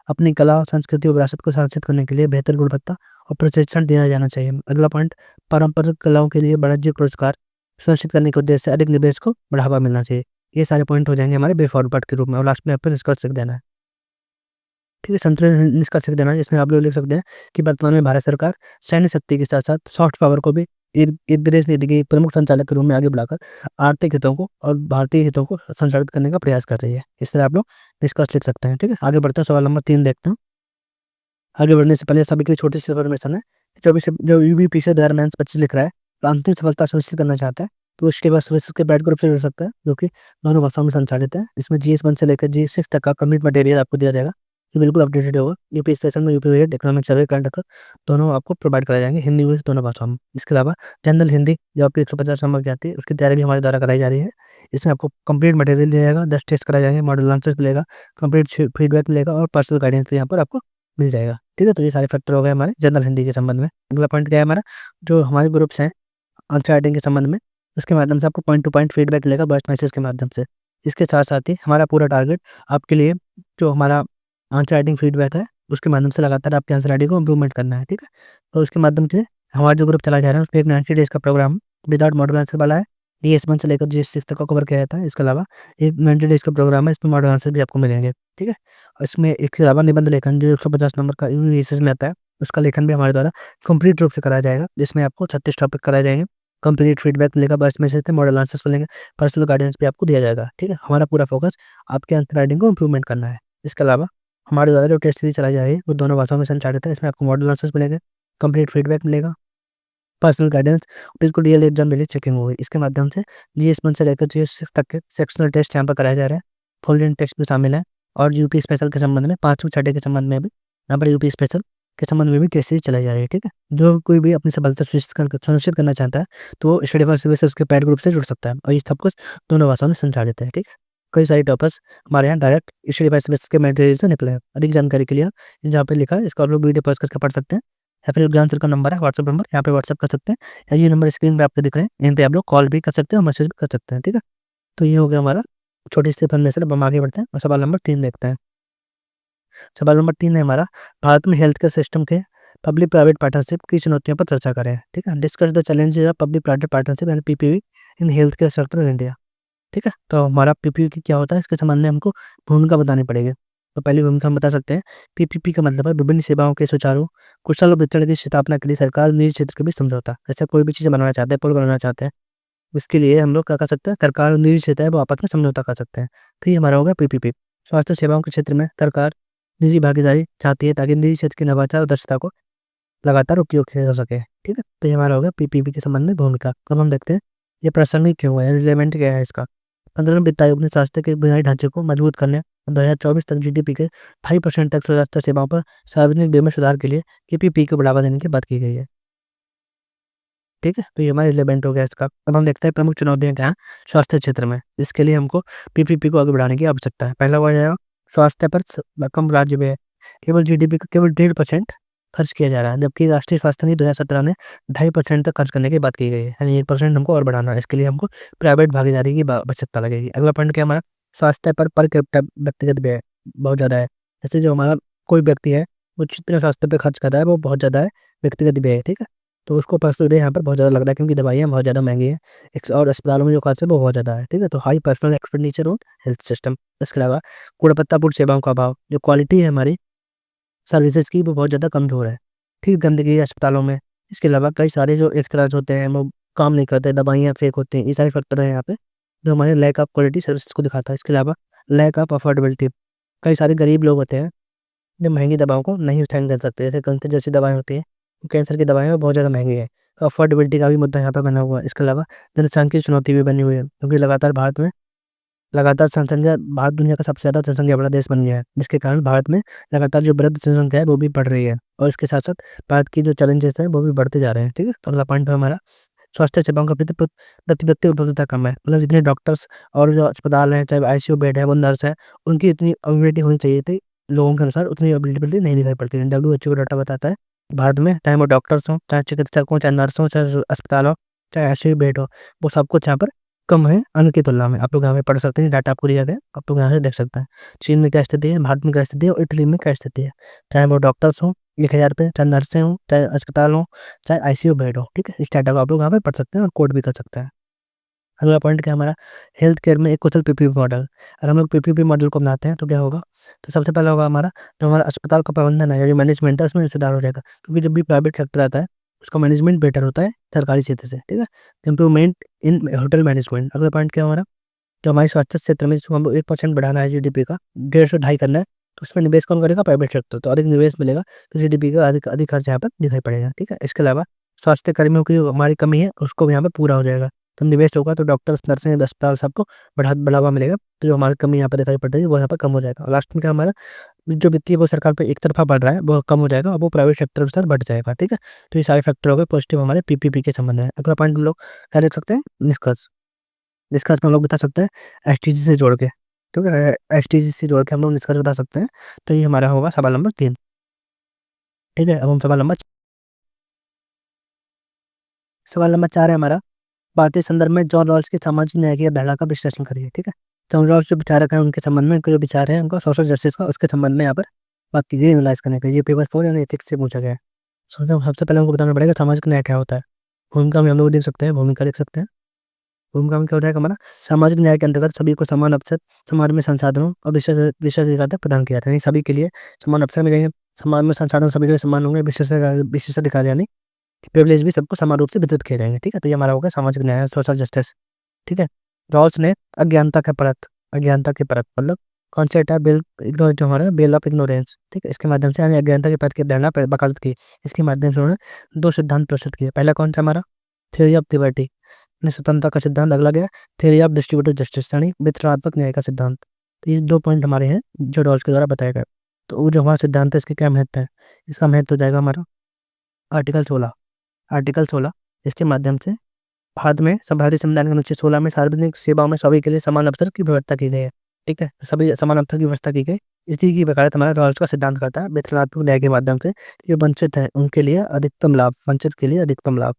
अपनी कला, संस्कृति और विरासत को संरक्षित करने के लिए बेहतर गुणवत्ता और प्रशिक्षण दिया जाना चाहिए। अगला पॉइंट, पारंपरिक कलाओं के लिए वाणिज्यिक रोजगार सुनिश्चित करने के उद्देश्य से अधिक निवेश को बढ़ावा मिलना चाहिए। ये सारे पॉइंट हो जाएंगे हमारे वे फॉरवर्ड के रूप में, और लास्ट में आपको निष्कर्ष लिख देना है, ठीक है? संतुलित निष्कर्ष लिख देना है, जिसमें आप लोग लिख सकते हैं कि वर्तमान में भारत सरकार सैन्य शक्ति के साथ साथ सॉफ्ट पावर को भी एक एक विदेश नीति के प्रमुख संचालक के रूप में आगे बढ़ाकर आर्थिक हितों को और भारतीय हितों को संचालित करने का प्रयास कर रही है। इस तरह आप लोग निष्कर्ष लिख सकते हैं, ठीक है? आगे बढ़ते हैं, सवाल नंबर 3 देखते हैं। आगे बढ़ने से पहले सभी के लिए छोटी-सी इन्फॉर्मेशन है। जो यूबीपीएससी 2025 लिख रहा है, तो अंतिम सफलता सुनिश्चित करना चाहता है, तो उसके बाद सर्विसेज के बैच ग्रुप से जुड़ सकता है, जो कि दोनों भाषाओं में संचालित है। इसमें GS1 से लेकर G6 तक का कंप्लीट मटेरियल आपको दिया जाएगा, जो बिल्कुल अपडेटेड होगा। यूपी स्पेशल में यूपी वेट, इकोनॉमिक सर्वे, करंट अफेयर, दोनों आपको प्रोवाइड कराए जाएंगे, हिंदी इंग्लिश दोनों भाषाओं में। इसके अलावा जनरल हिंदी, जो आपकी 150 नंबर की आती है, उसकी तैयारी भी हमारे द्वारा कराई जा रही है। इसमें आपको कंप्लीट मटेरियल दिया जाएगा, 10 टेस्ट कराए जाएंगे, मॉडल आंसर मिलेगा, कंप्लीट फीडबैक मिलेगा और पर्सनल गाइडेंस भी यहाँ पर आपको मिल जाएगा, ठीक है? तो ये सारे फैक्टर हो गए हमारे जनरल हिंदी के संबंध में। अगला पॉइंट क्या है हमारा, जो हमारे ग्रुप्स हैं आंसर राइटिंग के संबंध में, उसके माध्यम से आपको पॉइंट टू पॉइंट फीडबैक मिलेगा वॉइस मैसेज के माध्यम से। इसके साथ-साथ ही हमारा पूरा टारगेट आपके लिए, जो हमारा आंसर राइटिंग फीडबैक है, उसके माध्यम से लगातार आपके आंसर राइटिंग को इम्प्रूवमेंट करना है, ठीक है? तो उसके माध्यम से हमारा जो ग्रुप चलाया जा रहा है, उसमें एक 90 डेज़ का प्रोग्राम विदाउट मॉडल आंसर वाला है। DS1 से लेकर GS6 तक का कवर किया जाता है। इसके अलावा एक 90 डेज़ का प्रोग्राम है, इसमें मॉडल आंसर भी आपको मिलेंगे, ठीक है? और इसमें इसके अलावा निबंध लेखन, जो 150 नंबर का यूनिवर्सिटीज़ में आता है, उसका लेखन भी हमारे द्वारा कंप्लीट रूप से कराया जाएगा, जिसमें आपको 36 टॉपिक कराए जाएंगे। कंप्लीट फीडबैक मिलेगा, वॉइस मैसेज से मॉडल आंसर्स मिलेंगे, पर्सनल गाइडेंस भी आपको दिया जाएगा, ठीक है? हमारा पूरा फोकस आपके आंसर राइटिंग को इम्प्रूवमेंट करना है। इसके अलावा हमारे द्वारा जो टेस्ट सीरीज चलाई जा रही है, वो दोनों भाषाओं में संचालित है। इसमें आपको मॉडल आंसर्स मिलेंगे, कंप्लीट फीडबैक मिलेगा, पर्सनल गाइडेंस, बिल्कुल रियल एग्जाम रियली चेकिंग होगी। इसके माध्यम से GS1 से लेकर GS6 तक के सेक्शनल टेस्ट यहाँ पर कराए जा रहे हैं, फुल रिटन टेस्ट भी शामिल है, और यूपी स्पेशल के संबंध में 5वीं छठे के संबंध में भी यहाँ पर यूपी स्पेशल के संबंध में भी टेस्ट सीरीज चलाई जा रही है, ठीक है? जो कोई भी अपनी सफलता सुनिश्चित करना चाहता है, तो वो स्टडी फॉर सिविल के पैड ग्रुप से जुड़ सकता है, और ये सब कुछ दोनों भाषाओं में संचालित है, ठीक है? कई सारे टॉपर्स हमारे यहाँ डायरेक्ट स्टडी फॉर सिविल के मटेरियल से निकले हैं। अधिक जानकारी के लिए आप जहाँ पे लिखा है, इसका आप लोग वीडियो पॉज करके पढ़ सकते हैं, या फिर ज्ञान सर का नंबर है, व्हाट्सएप नंबर, यहाँ पे व्हाट्सएप कर सकते हैं, या ये नंबर स्क्रीन पे आपको दिख रहे हैं, इन पे आप लोग कॉल भी कर सकते हैं और मैसेज भी कर सकते हैं, ठीक है? तो ये हो गया हमारा छोटी-सी इन्फॉर्मेशन। अब हम आगे बढ़ते हैं और सवाल नंबर 3 देखते हैं। सवाल नंबर 3 है हमारा, भारत में हेल्थ केयर सिस्टम के पब्लिक प्राइवेट पार्टनरशिप की चुनौतियों पर चर्चा करें, ठीक है। Discuss the challenges of public private partnership and PPP in health care sector in India, ठीक है। तो हमारा पीपीपी क्या होता है, इसके संबंध में हमको भूमिका बतानी पड़ेगी। तो पहली भूमिका हम बता सकते हैं, पीपीपी का मतलब है विभिन्न सेवाओं के सुचारू कुशल वितरण की स्थापना के लिए सरकार और निजी क्षेत्र के बीच समझौता। जैसे कोई भी चीज़ बनाना चाहते हैं, पुल बनाना चाहते हैं, उसके लिए हम लोग क्या कर सकते हैं, सरकार और निजी क्षेत्र है वो आपस में समझौता कर सकते हैं। तो ये हमारा होगा पीपीपी। स्वास्थ्य सेवाओं के क्षेत्र में सरकार निजी भागीदारी चाहती है ताकि निजी क्षेत्र की नवाचार और दक्षता को लगातार उपयोग किया जा सके, ठीक है। तो ये हमारा होगा पीपीपी के संबंध में भूमिका। अब हम देखते हैं ये प्रासंगिक क्यों है, रिलेवेंट क्या है इसका। 15वें वित्त आयोग ने स्वास्थ्य के बुनियादी ढांचे को मजबूत करने और 2024 तक जीडीपी के 2.5% तक स्वास्थ्य सेवाओं पर सार्वजनिक व्यय में सुधार के लिए पीपीपी को बढ़ावा देने की बात की गई है, ठीक है। तो ये हमारा रिलेवेंट हो गया इसका। अब हम देखते हैं प्रमुख चुनौतियां क्या हैं स्वास्थ्य क्षेत्र में, इसके लिए हमको पीपीपी को आगे बढ़ाने की आवश्यकता है। पहला हुआ जाएगा स्वास्थ्य पर कम राज्य व्यय, केवल जीडीपी का केवल 1.5% खर्च किया जा रहा है, जबकि राष्ट्रीय स्वास्थ्य नीति 2017 ने 2.5% तक खर्च करने की बात की गई है, यानी 1% हमको और बढ़ाना है। इसके लिए हमको प्राइवेट भागीदारी की आवश्यकता लगेगी। अगला पॉइंट क्या हमारा, स्वास्थ्य पर कैपिटा व्यक्तिगत व्यय बहुत ज़्यादा है। जैसे जो हमारा कोई व्यक्ति है वो जितना स्वास्थ्य पे खर्च कर रहा है वो बहुत ज़्यादा है, व्यक्तिगत व्यय है, ठीक है। तो उसको पर्सनल यहाँ पर बहुत ज़्यादा लग रहा है क्योंकि दवाइयाँ बहुत ज़्यादा महंगी है, और अस्पतालों में जो खर्च है वो बहुत ज़्यादा है, ठीक है। तो high personal expenditure on health system. इसके अलावा गुणवत्तापूर्ण सेवाओं का अभाव, जो क्वालिटी है हमारी सर्विसेज की वो बहुत ज़्यादा कमज़ोर है, ठीक है। गंदगी है अस्पतालों में। इसके अलावा कई सारे जो एक्स्ट्राज होते हैं वो काम नहीं करते, दवाइयाँ फेक होती हैं, ये सारे फैक्टर हैं यहाँ पे जो हमारे लैक ऑफ क्वालिटी सर्विसेज को दिखाता है। इसके अलावा लैक ऑफ अफोर्डेबिलिटी, कई सारे गरीब लोग होते हैं जो महंगी दवाओं को नहीं उठान कर सकते, जैसे कैंसर जैसी दवाएँ होती हैं, कैंसर की दवाएँ बहुत ज़्यादा महंगी है। तो अफोर्डेबिलिटी का भी मुद्दा यहाँ पे बना हुआ है। इसके अलावा जनसांख्यिकीय चुनौती भी बनी हुई है क्योंकि लगातार जनसंख्या, भारत दुनिया का सबसे ज़्यादा जनसंख्या वाला देश बन गया है, जिसके कारण भारत में लगातार जो वृद्ध जनसंख्या है वो भी बढ़ रही है, और इसके साथ साथ भारत की जो चैलेंजेस हैं वो भी बढ़ते जा रहे हैं, ठीक है। तो अगला पॉइंट है हमारा स्वास्थ्य सेवाओं का प्रति व्यक्ति उपलब्धता कम है, मतलब जितने डॉक्टर्स और जो अस्पताल हैं, चाहे आईसीयू बेड है, वो नर्स है, उनकी इतनी अवेलेबिलिटी होनी चाहिए थी, लोगों के अनुसार उतनी अवेलेबिलिटी नहीं दिखाई पड़ती है। डब्ल्यूएचओ का डाटा बताता है भारत में चाहे वो डॉक्टर्स हों, चाहे चिकित्सक हों, चाहे नर्स हों, चाहे अस्पताल हो, चाहे आईसीयू बेड हो, वो सब कुछ यहाँ पर कम है अन्य की तुलना में। आप लोग यहाँ पे पढ़ सकते हैं, डाटा आपको दिया गया है, आप लोग यहाँ से देख सकते हैं। चीन में क्या स्थिति है, भारत में क्या स्थिति है और इटली में क्या स्थिति है, चाहे वो डॉक्टर्स हों 1000 पे, चाहे नर्सें हों, चाहे अस्पताल हों, चाहे आईसीयू बेड हो, ठीक है। इस डाटा को आप लोग यहाँ पे पढ़ सकते हैं और कोड भी कर सकते हैं। अगला पॉइंट क्या है हमारा, हेल्थ केयर में एक कुशल पीपीपी मॉडल। अगर हम लोग पीपीपी मॉडल को बनाते हैं तो क्या होगा, तो सबसे पहला होगा हमारा जो हमारा अस्पताल का प्रबंधन है या जो मैनेजमेंट है उसमें सुधार हो जाएगा, क्योंकि जब भी प्राइवेट सेक्टर आता है उसका मैनेजमेंट बेटर होता है सरकारी क्षेत्र से, ठीक है। Improvement in hotel management. अगला पॉइंट क्या है हमारा, जो हमारे स्वास्थ्य क्षेत्र में जिसको हमको 1% बढ़ाना है जीडीपी का, 1.5 से 2.5 करना है, तो उसमें निवेश कौन करेगा, प्राइवेट सेक्टर। तो अधिक निवेश मिलेगा तो जीडीपी का अधिक अधिक खर्च यहाँ पर दिखाई पड़ेगा, ठीक है। इसके अलावा स्वास्थ्य कर्मियों की जो हमारी कमी है उसको भी यहाँ पे पूरा हो जाएगा। तो निवेश होगा तो डॉक्टर्स, नर्सें, अस्पताल सबको बढ़ावा मिलेगा, तो जो हमारी कमी यहाँ पर दिखाई पड़ रही है वो यहाँ पर कम हो जाएगा। और लास्ट में क्या हमारा जो वित्तीय वो सरकार पे एक तरफा बढ़ रहा है वो कम हो जाएगा और वो प्राइवेट सेक्टर के साथ बढ़ जाएगा, ठीक है। तो ये सारे फैक्टर हो गए पॉजिटिव हमारे पीपीपी के संबंध में। अगला पॉइंट हम लोग क्या देख सकते हैं, निष्कर्ष। निष्कर्ष में हम लोग बता सकते हैं एसटीजी से जोड़ के, ठीक है। एसटीजी से जोड़ के हम लोग निष्कर्ष बता सकते हैं। तो ये हमारा होगा सवाल नंबर 3, ठीक है। अब हम सवाल नंबर 4 है हमारा, भारतीय संदर्भ में जॉन रॉल्स की सामाजिक न्याय की अवधारणा का विश्लेषण करिए, ठीक है। जॉन रॉल्स जो विचारक हैं उनके संबंध में, उनके जो विचार हैं उनका सोशल जस्टिस का, उसके संबंध में यहाँ पर बात कीजिए एनालाइज करने के। ये पेपर 4 यानी एथिक्स से पूछा गया है। सबसे पहले हमको बताना पड़ेगा सामाजिक न्याय क्या होता है। भूमिका में हम लोग लिख सकते हैं, भूमिका लिख सकते हैं। भूमिका में क्या हो जाएगा हमारा, सामाजिक न्याय के अंतर्गत सभी को समान अवसर, समाज में संसाधनों और विशेषाधिकार तक प्रदान किया जाता है, यानी सभी के लिए समान अवसर मिलेंगे, समाज में संसाधन सभी के लिए समान होंगे, विशेषाधिकार यानी प्रिविलेज भी सबको समान रूप से वितरित किए जाएंगे, ठीक है। तो ये हमारा होगा सामाजिक न्याय, सोशल जस्टिस, ठीक है। रॉल्स ने अज्ञानता के परत मतलब कॉन्सेप्ट है बिल इग्नोर, जो हमारा बेल ऑफ इग्नोरेंस, ठीक है, इसके माध्यम से यानी अज्ञानता के परत की अवधारणा वकालत की। इसके माध्यम से उन्होंने 2 सिद्धांत प्रस्तुत किए। पहला कौन सा हमारा, थ्योरी ऑफ लिबर्टी, स्वतंत्रता का सिद्धांत। अगला गया थ्योरी ऑफ डिस्ट्रीब्यूटिव जस्टिस यानी वितरणात्मक न्याय का सिद्धांत। तो ये 2 पॉइंट हमारे हैं जो रॉल्स के द्वारा बताया गया। तो वो जो हमारा सिद्धांत है इसके क्या महत्व है, इसका महत्व हो जाएगा हमारा आर्टिकल 16, इसके माध्यम से भारत में भारतीय संविधान के अनुच्छेद 16 में सार्वजनिक सेवाओं में सभी के लिए समान अवसर की व्यवस्था की गई है, ठीक है। सभी समान अवसर की व्यवस्था की गई, इसी की वकालत हमारा रॉल्स का सिद्धांत करता है वितरणात्मक न्याय के माध्यम से। जो वंचित है उनके लिए अधिकतम लाभ, वंचित के लिए अधिकतम लाभ,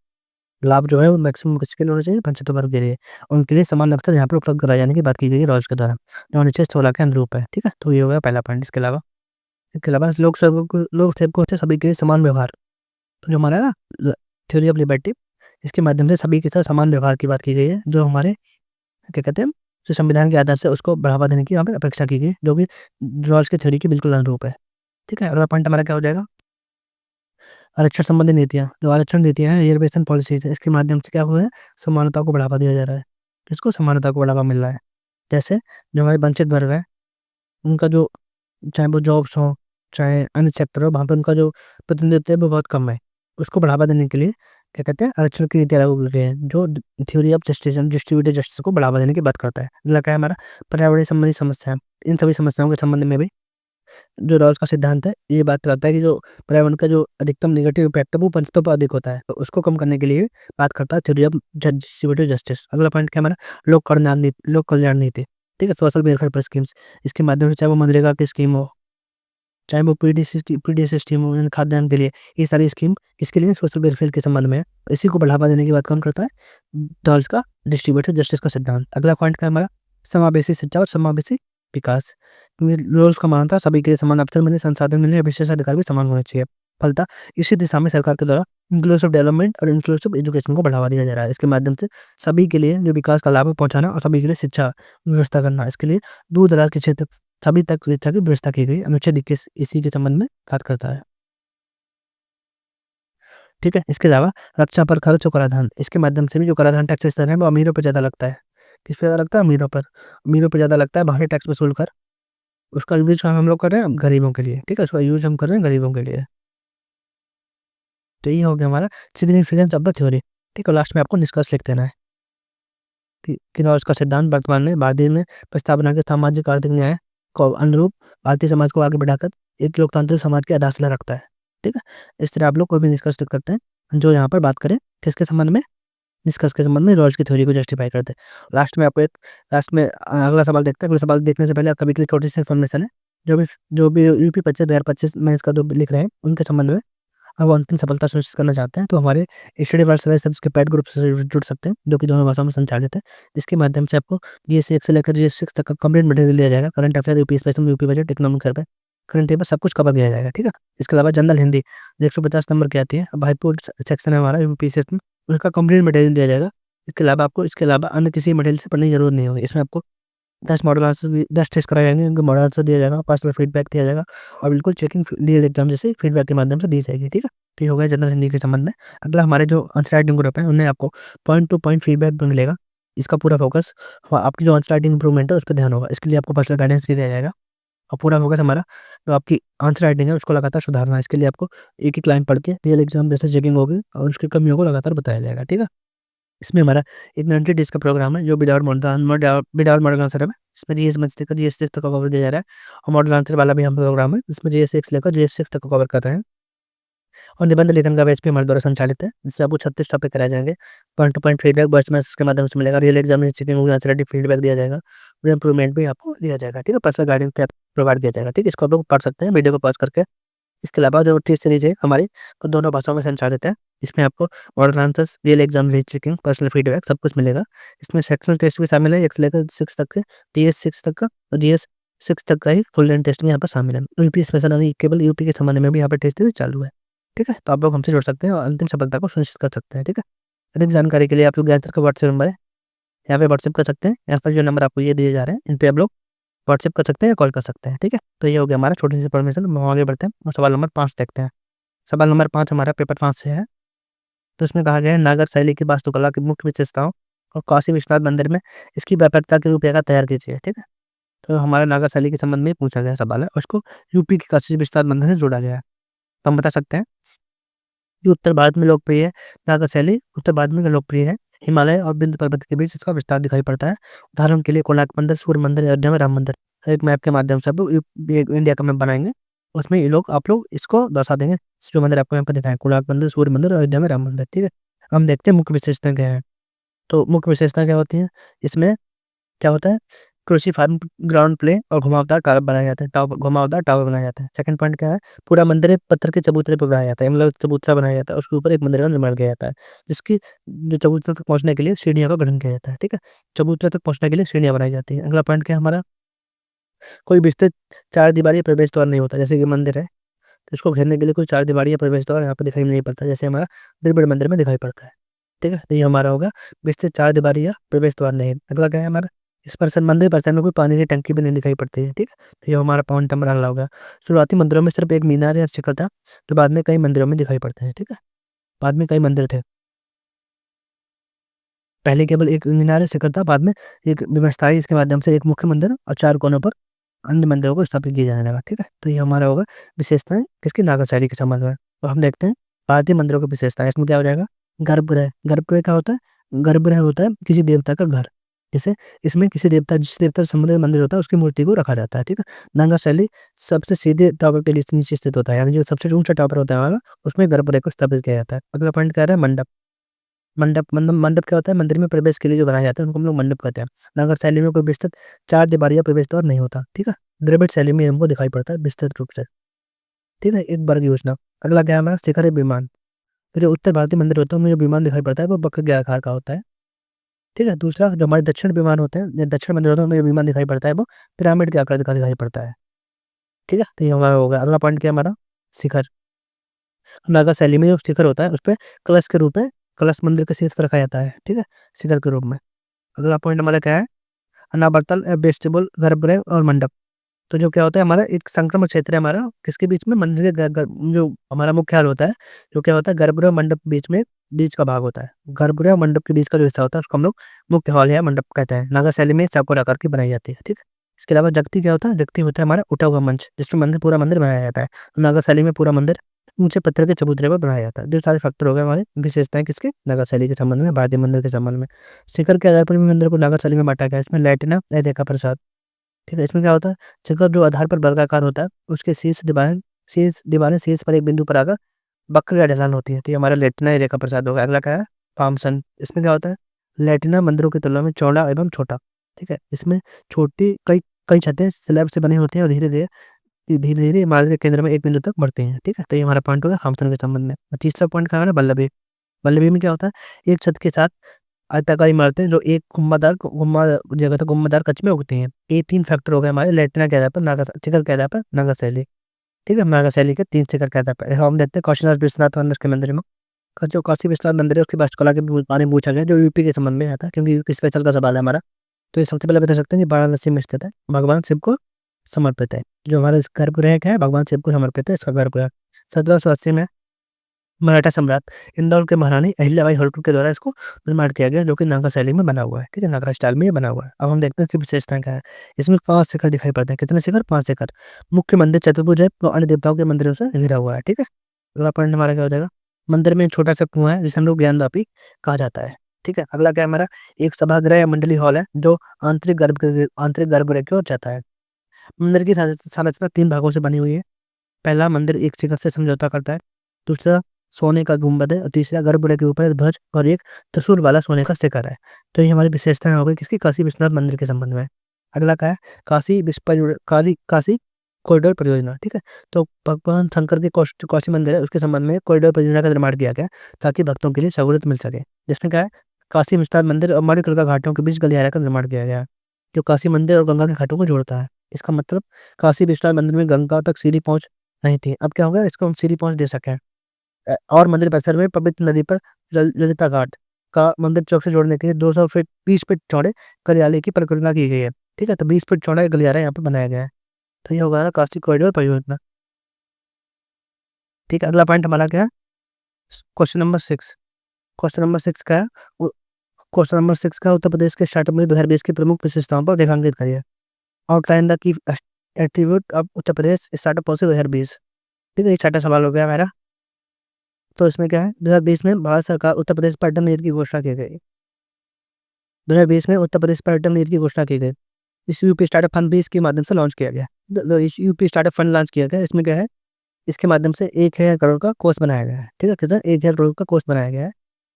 लाभ जो है वो मैक्सिमम किसके लिए होना चाहिए, वंचित वर्ग के लिए, उनके लिए समान अवसर यहाँ पर उपलब्ध कराए जाने की बात की गई है रॉल्स के द्वारा, जो अनुच्छेद 16 के अनुरूप है, ठीक है। तो ये हो गया पहला पॉइंट। इसके अलावा लोक सेवकों से सभी के लिए समान व्यवहार, तो जो हमारा ना थ्योरी ऑफ लिबर्टी, इसके माध्यम से सभी के साथ समान व्यवहार की बात की गई है, जो हमारे क्या कहते हैं, जो संविधान के आधार से उसको बढ़ावा देने की यहाँ पे अपेक्षा की गई है, जो कि रॉल्स की थ्योरी के बिल्कुल अनुरूप है। ठीक है, अगला पॉइंट हमारा क्या हो जाएगा, आरक्षण संबंधी नीतियाँ। जो आरक्षण नीतियाँ हैं, रिजर्वेशन पॉलिसीज़ है, इसके माध्यम से क्या हुआ है, समानता को बढ़ावा दिया जा रहा है। किसको? समानता को बढ़ावा मिल रहा है। जैसे जो हमारे वंचित वर्ग है, उनका जो, चाहे वो जॉब्स हों, चाहे अन्य सेक्टर हो, वहाँ पे उनका जो प्रतिनिधित्व है वो बहुत कम है। उसको बढ़ावा देने के लिए क्या कहते हैं, आरक्षण की नीतियाँ लागू की गई हैं, जो theory of justice and distributed justice को बढ़ावा देने की बात करता है। अगला क्या है हमारा, पर्यावरण संबंधी समस्या। इन सभी समस्याओं के संबंध में भी जो रॉल्स का सिद्धांत है, ये बात करता है कि जो पर्यावरण का जो अधिकतम नेगेटिव इम्पैक्ट है, वो पंचतत्व पर अधिक होता है। तो उसको कम करने के लिए बात करता है थ्योरी ऑफ डिस्ट्रीब्यूटेड जस्टिस। अगला पॉइंट क्या है हमारा, लोक कल्याण नीति। ठीक है, सोशल वेलफेयर पर स्कीम्स। इसके माध्यम से चाहे वो मनरेगा की स्कीम हो, चाहे वो पीडीएस स्कीम हो, यानी खाद्यान्न के लिए, ये सारी स्कीम किसके लिए? सोशल वेलफेयर के संबंध में है। इसी को बढ़ावा देने की बात कौन करता है? रॉल्स का डिस्ट्रीब्यूटेड जस्टिस का सिद्धांत। अगला पॉइंट क्या है हमारा, समावेशी शिक्षा और समावेशी विकास। क्योंकि रोल्स का मानता सभी के लिए समान अवसर मिले, संसाधन मिले, विशेषाधिकार भी समान होने चाहिए। फलतः इसी दिशा में सरकार के द्वारा इंक्लूसिव डेवलपमेंट और इंक्लूसिव एजुकेशन को बढ़ावा दिया जा रहा है। इसके माध्यम से सभी के लिए जो विकास का लाभ पहुंचाना और सभी के लिए शिक्षा व्यवस्था करना, इसके लिए दूर दराज के क्षेत्र सभी तक शिक्षा की व्यवस्था की गई। अनुच्छेद 21 इसी के संबंध में बात करता है। ठीक है, इसके अलावा रक्षा पर खर्च और कराधान, इसके माध्यम से भी जो कराधान टैक्स स्तर है वो अमीरों पर ज़्यादा लगता है। किस पे ज़्यादा लगता है? अमीरों पर। अमीरों पे ज़्यादा लगता है बाहरी टैक्स वसूल कर, उसका यूज़ हम लोग कर रहे हैं गरीबों के लिए। ठीक है, उसका यूज़ हम कर रहे हैं गरीबों के लिए। तो ये हो गया हमारा सिग्निफिकेंस ऑफ द थ्योरी। ठीक है, लास्ट में आपको निष्कर्ष लिख देना है कि रॉल्स का सिद्धांत वर्तमान में भारतीय में प्रस्तावना के सामाजिक आर्थिक न्याय को अनुरूप भारतीय समाज को आगे बढ़ाकर एक लोकतांत्रिक समाज की आधारशिला रखता है। ठीक है, इस तरह आप लोग कोई भी निष्कर्ष लिख सकते हैं जो यहाँ पर बात करें किसके संबंध में, निष्कर्ष के संबंध में रॉल्स की थ्योरी को जस्टिफाई करते हैं। लास्ट में अगला सवाल देखते हैं। अगला सवाल देखने से पहले आपका भी छोटी सी इन्फॉर्मेशन है, जो भी यूपी 25 में इसका जो लिख रहे हैं उनके संबंध में अब वो अंतिम सफलता सुनिश्चित करना चाहते हैं, तो हमारे स्टडी वर्ल्ड सर्विस के पेड ग्रुप से जुड़ सकते हैं, जो कि दोनों भाषाओं में संचालित है, जिसके माध्यम से आपको जीएस 1 से लेकर जीएस 6 तक का कंप्लीट मटेरियल दिया जाएगा। Current affair, UP special, UP budget, economic survey, current paper सब कुछ कवर किया जाएगा। ठीक है, इसके अलावा जनरल हिंदी जो 150 नंबर की आती है, भाईपुर सेक्शन है हमारा यूपीएससी में, उसका कंप्लीट मटेरियल दिया जाएगा। इसके अलावा अन्य किसी मटेरियल से पढ़ने की जरूरत नहीं होगी। इसमें आपको 10 मॉडल आंसर भी 10 टेस्ट कराए जाएंगे, उनको मॉडल आंसर दिया जाएगा, पर्सनल फीडबैक दिया जाएगा और बिल्कुल चेकिंग रियल एग्जाम जैसे फीडबैक के माध्यम से दी जाएगी। ठीक है, तो ये हो गया जनरल हिंदी के संबंध में। अगला हमारे जो आंसर राइटिंग ग्रुप है उन्हें आपको पॉइंट टू पॉइंट फीडबैक भी मिलेगा। इसका पूरा फोकस आपकी जो आंसर राइटिंग इंप्रूवमेंट है उस पर ध्यान होगा। इसके लिए आपको पर्सनल गाइडेंस भी दिया जाएगा और पूरा फोकस हमारा जो आपकी आंसर राइटिंग है उसको लगातार सुधारना है। इसके लिए आपको एक एक लाइन पढ़ के रियल एग्जाम जैसे चेकिंग होगी और उसकी कमियों को लगातार बताया जाएगा। ठीक है, इसमें हमारा एक 90 डेज़ का प्रोग्राम है जो विदाउट मॉडल आंसर है। इसमें जीएस मैथ्स लेकर जीएस 6 तक का कवर दिया जा रहा है और मॉडल आंसर वाला भी हम प्रोग्राम है जिसमें जीएस 6 लेकर जीएस 6 तक का कवर कर रहे हैं। और निबंध लेखन का बैच भी हमारे द्वारा संचालित है, जिसमें आपको 36 टॉपिक कराए जाएंगे। Point two point feedback birds maths के माध्यम से मिलेगा। रियल एग्जाम में चीटिंग होगी, आंसर राइटिंग फीडबैक दिया जाएगा और इंप्रूवमेंट भी आपको दिया जाएगा। ठीक है, पर्सनल गाइडेंस पे प्रोवाइड किया जाएगा। ठीक है, इसको आप लोग पढ़ सकते हैं वीडियो को पॉज करके। इसके अलावा जो टेस्ट सीरीज है हमारी वो दोनों भाषाओं में संचालित है। इसमें आपको model answers, real exam checking, personal feedback सब कुछ मिलेगा। इसमें सेक्शनल टेस्ट भी शामिल है, 1 से लेकर 6 तक के, जीएस 6 तक का और जीएस 6 तक का ही फुल लेंथ टेस्ट यहाँ पर शामिल है। यूपी स्पेशल यानी केवल यूपी के संबंध में भी यहाँ पर टेस्ट सीरीज चालू है। ठीक है, तो आप लोग हमसे जुड़ सकते हैं और अंतिम सफलता को सुनिश्चित कर सकते हैं। ठीक है, अधिक जानकारी के लिए आप लोग ज्ञान का व्हाट्सएप नंबर है, यहाँ पे व्हाट्सएप कर सकते हैं। यहाँ पर जो नंबर आपको ये दिए जा रहे हैं इन पे आप लोग व्हाट्सएप कर सकते हैं या कॉल कर सकते हैं। ठीक है, तो ये हो गया हमारा छोटी सी इन्फॉर्मेशन। हम आगे बढ़ते हैं और सवाल नंबर 5 देखते हैं। सवाल नंबर 5 हमारा पेपर 5 से है। तो इसमें कहा गया है नागर शैली की वास्तुकला की मुख्य विशेषताओं और काशी विश्वनाथ मंदिर में इसकी व्यापकता की रूपरेखा तैयार कीजिए। ठीक है, तो हमारा नागर शैली के संबंध में पूछा गया सवाल है, उसको यूपी के काशी विश्वनाथ मंदिर से जोड़ा गया है। तो हम बता सकते हैं कि उत्तर भारत में लोकप्रिय है। नागर शैली उत्तर भारत में लोकप्रिय है। हिमालय और विंध्य पर्वत के बीच इसका विस्तार दिखाई पड़ता है। उदाहरण के लिए कोणार्क मंदिर, सूर्य मंदिर, अयोध्या में राम मंदिर। एक मैप के माध्यम से आप लोग इंडिया का मैप बनाएंगे, उसमें ये लोग आप लोग इसको दर्शा देंगे। जो मंदिर आपको यहाँ पर दिखाएं, कोणार्क मंदिर, सूर्य मंदिर, अयोध्या में राम मंदिर। ठीक है, हम देखते हैं मुख्य विशेषता क्या है। तो मुख्य विशेषता क्या होती है, इसमें क्या होता है, कृषि फार्म, ग्राउंड प्ले और घुमावदार टावर बनाए जाते हैं। घुमावदार टावर बनाया जाता है। सेकंड पॉइंट क्या है, पूरा मंदिर एक पत्थर के चबूतरे पर बनाया जाता है, मतलब चबूतरा बनाया जाता है, उसके ऊपर एक मंदिर का निर्माण किया जाता है, जिसकी जो चबूतरे तक पहुंचने के लिए सीढ़ियों का गठन किया जाता है। ठीक है, चबूतरे तक पहुंचने के लिए सीढ़ियां बनाई जाती हैं। अगला पॉइंट क्या है हमारा, कोई विस्तृत 4 दीवारी प्रवेश द्वार नहीं होता, जैसे कि मंदिर है तो इसको घेरने के लिए कोई चार दीवारी या प्रवेश द्वार यहाँ पे दिखाई नहीं पड़ता, जैसे हमारा द्रविड़ मंदिर में दिखाई पड़ता है। ठीक है, तो ये हमारा होगा विस्तृत चार दीवारी या प्रवेश द्वार नहीं। अगला क्या है हमारा, इस मंदिर परिसर में कोई पानी की टंकी भी नहीं दिखाई पड़ती है। ठीक है, तो ये हमारा पॉइंट नंबर अगला होगा। शुरुआती मंदिरों में सिर्फ एक मीनार या शिखर था, जो बाद में कई मंदिरों में दिखाई पड़ते हैं। ठीक है, बाद में कई मंदिर थे, पहले केवल एक मीनार या शिखर था, बाद में एक व्यवस्था है इसके माध्यम से एक मुख्य मंदिर और चार कोनों पर अन्य मंदिरों को स्थापित किया जाने लगा। ठीक है, तो ये हमारा होगा विशेषताएं किसकी, नागर शैली के संबंध में। तो हम देखते हैं भारतीय मंदिरों की विशेषताएं। इसमें क्या हो जाएगा, गर्भगृह। गर्भगृह क्या होता है, गर्भगृह होता है किसी देवता का घर, जैसे इसमें किसी देवता, जिस देवता से संबंधित मंदिर होता है उसकी मूर्ति को रखा जाता है। ठीक है, नागा शैली सबसे सीधे टावर के नीचे स्थित होता है, यानी जो सबसे ऊंचा टावर होता है हमारा, उसमें गर्भगृह को स्थापित किया जाता है। अगला पॉइंट क्या है, मंडप। मंडप क्या होता है, मंदिर में प्रवेश के लिए जो बनाया जाता है उनको हम लोग मंडप कहते हैं। नागर शैली में कोई विस्तृत चार दीवारी या प्रवेश द्वार नहीं होता। ठीक है, द्रविड़ शैली में हमको दिखाई पड़ता है विस्तृत रूप से। ठीक है, एक वर्ग योजना। अगला क्या है हमारा, शिखर विमान। तो जो उत्तर भारतीय मंदिर होते हैं उनमें जो विमान दिखाई पड़ता है वो वक्र के आकार का होता है। ठीक है, दूसरा जो हमारे दक्षिण विमान होते हैं, जो दक्षिण मंदिर होते हैं उनमें जो विमान दिखाई पड़ता है वो पिरामिड के आकार का दिखाई पड़ता है। ठीक है, तो ये हमारा होगा। अगला पॉइंट क्या है हमारा, शिखर। नागा शैली में जो शिखर होता है उस पे कलश के रूप में, कलश मंदिर के शीर्ष पर रखा जाता है। ठीक है, शिखर के रूप में। अगला पॉइंट हमारा क्या है, अनावर्तल, वेस्टिबुल, गर्भगृह और मंडप। तो जो क्या होता है हमारा एक संक्रमण क्षेत्र है हमारा, किसके बीच में, मंदिर के जो हमारा मुख्य हाल होता है, जो क्या होता है गर्भगृह और मंडप बीच में, बीच का भाग होता है। गर्भगृह और मंडप के बीच का जो हिस्सा होता है उसको हम लोग मुख्य हॉल या मंडप कहते हैं। नागा शैली में चौकोर आकार की बनाई जाती है। ठीक है, इसके अलावा जगती क्या होता है, जगती होता है हमारा उठा हुआ मंच, जिसमें पूरा मंदिर बनाया जाता है। तो नागा शैली में पूरा मंदिर ऊंचे पत्थर के चबूतरे पर बनाया जाता है। जो सारे फैक्टर हो गए हमारे विशेषताएं किसके, नागा शैली के संबंध में, भारतीय मंदिर के संबंध में। शिखर के आधार पर भी मंदिर को नागा शैली में बांटा गया है। इसमें लैटिना, रेखा प्रसाद। ठीक है, इसमें क्या होता है, शिखर जो आधार पर वर्गाकार होता है उसके शीर्ष दीवारें शीर्ष पर एक बिंदु पर आकर वक्र या ढलान होती है। तो ये हमारा लेटिना या रेखा प्रसाद होगा। अगला क्या है, पामसन। इसमें क्या होता है, लेटिना मंदिरों की तुलना में चौड़ा एवं छोटा। ठीक है, इसमें छोटी कई कई छतें स्लैब से बनी होती हैं और धीरे धीरे इमारत के केंद्र में एक बिंदु तक बढ़ती हैं। ठीक है, तो ये हमारा पॉइंट होगा हामसन के संबंध में। और तीसरा पॉइंट क्या है, बल्लभी। बल्लभी में क्या होता है, एक छत के साथ आयताकार इमारतें जो एक गुम्बादार कक्ष में उगती हैं। ये तीन फैक्टर हो गए हमारे लेटिना के आधार पर, शिखर के आधार पर, नागा शैली। ठीक है, नागा शैली के तीन शिखर के आधार पर। हम देखते हैं काशीनाथ विश्वनाथ मंदिर के मंदिर में, जो काशी विश्वनाथ मंदिर है उसकी वास्तुकला के बारे में पूछा गया, जो यूपी के संबंध में आता है, क्योंकि यूपी स्पेशल का सवाल है हमारा। तो ये सबसे पहले बता सकते हैं कि वाराणसी में स्थित है, भगवान शिव को समर्पित है। जो हमारा इस गर्भगृह है भगवान शिव को समर्पित है इसका गर्भगृह। 1780 में मराठा सम्राट इंदौर के महारानी अहिल्याबाई होल्कर के द्वारा इसको निर्माण किया गया, जो कि नागा शैली में बना हुआ है। ठीक है, नागा स्टाइल में ये बना हुआ है। अब हम देखते हैं इसकी विशेषताएं क्या है। इसमें 5 शिखर दिखाई पड़ते हैं। कितने शिखर, 5 शिखर। मुख्य मंदिर चतुर्भुज है, तो अन्य देवताओं के मंदिरों से घिरा हुआ है। ठीक है, अगला पॉइंट हमारा क्या हो जाएगा, मंदिर में एक छोटा सा कुआं है जिसे हम लोग ज्ञानवापी कहा जाता है। ठीक है, अगला क्या है हमारा, एक सभागृह या मंडली हॉल है जो आंतरिक गर्भगृह की ओर जाता है। मंदिर की संरचना 3 भागों से बनी हुई है। पहला, मंदिर एक शिखर से समझौता करता है। दूसरा, सोने का गुंबद है। और तीसरा, गर्भगृह के ऊपर एक ध्वज और एक त्रिशूल वाला सोने का शिखर है। तो ये हमारी विशेषताएं हो गई किसकी, काशी विश्वनाथ मंदिर के संबंध में। अगला क्या है, काशी कॉरिडोर परियोजना। ठीक है, तो भगवान शंकर के काशी मंदिर है उसके संबंध में कॉरिडोर परियोजना का निर्माण किया गया ताकि भक्तों के लिए सहूलियत मिल सके। जिसमें क्या है, काशी विश्वनाथ मंदिर और मणिकर्णिका घाटों के बीच गलियारे का निर्माण किया गया है, जो काशी मंदिर और गंगा के घाटों को जोड़ता है। इसका मतलब काशी विश्वनाथ मंदिर में गंगा तक सीधी पहुंच नहीं थी, अब क्या होगा, इसको हम सीधी पहुंच दे सकें। और मंदिर परिसर में पवित्र नदी पर ललिता घाट का मंदिर चौक से जोड़ने के लिए 200 फीट 20 फीट चौड़े गलियारे की परिकल्पना की गई है। ठीक है, तो 20 फीट चौड़ा गलियारा यहाँ पे बनाया गया है। तो ये होगा ना काशी कॉरिडोर परियोजना। ठीक है, अगला पॉइंट हमारा क्या है, क्वेश्चन नंबर 6। क्वेश्चन नंबर 6 का है, क्वेश्चन नंबर 6 का उत्तर प्रदेश के स्टार्टअप में 2020 की प्रमुख विशेषताओं पर रेखांकित करिए। Outline the key attribute of Uttar Pradesh startup policy 2020। ठीक है, ये छठा सवाल हो गया हमारा। तो इसमें क्या है, 2020 में भारत सरकार उत्तर प्रदेश पर्यटन नीति की घोषणा की गई। 2020 में उत्तर प्रदेश पर्यटन नीति की घोषणा की गई। इस यूपी स्टार्टअप फंड भी इसके माध्यम से लॉन्च किया गया। इस यूपी स्टार्टअप फंड लॉन्च किया गया, इसमें क्या है, इसके माध्यम से 1,000 करोड़ का कोर्स बनाया गया है। ठीक है, कितना, 1,000 करोड़ का कोर्स बनाया गया है।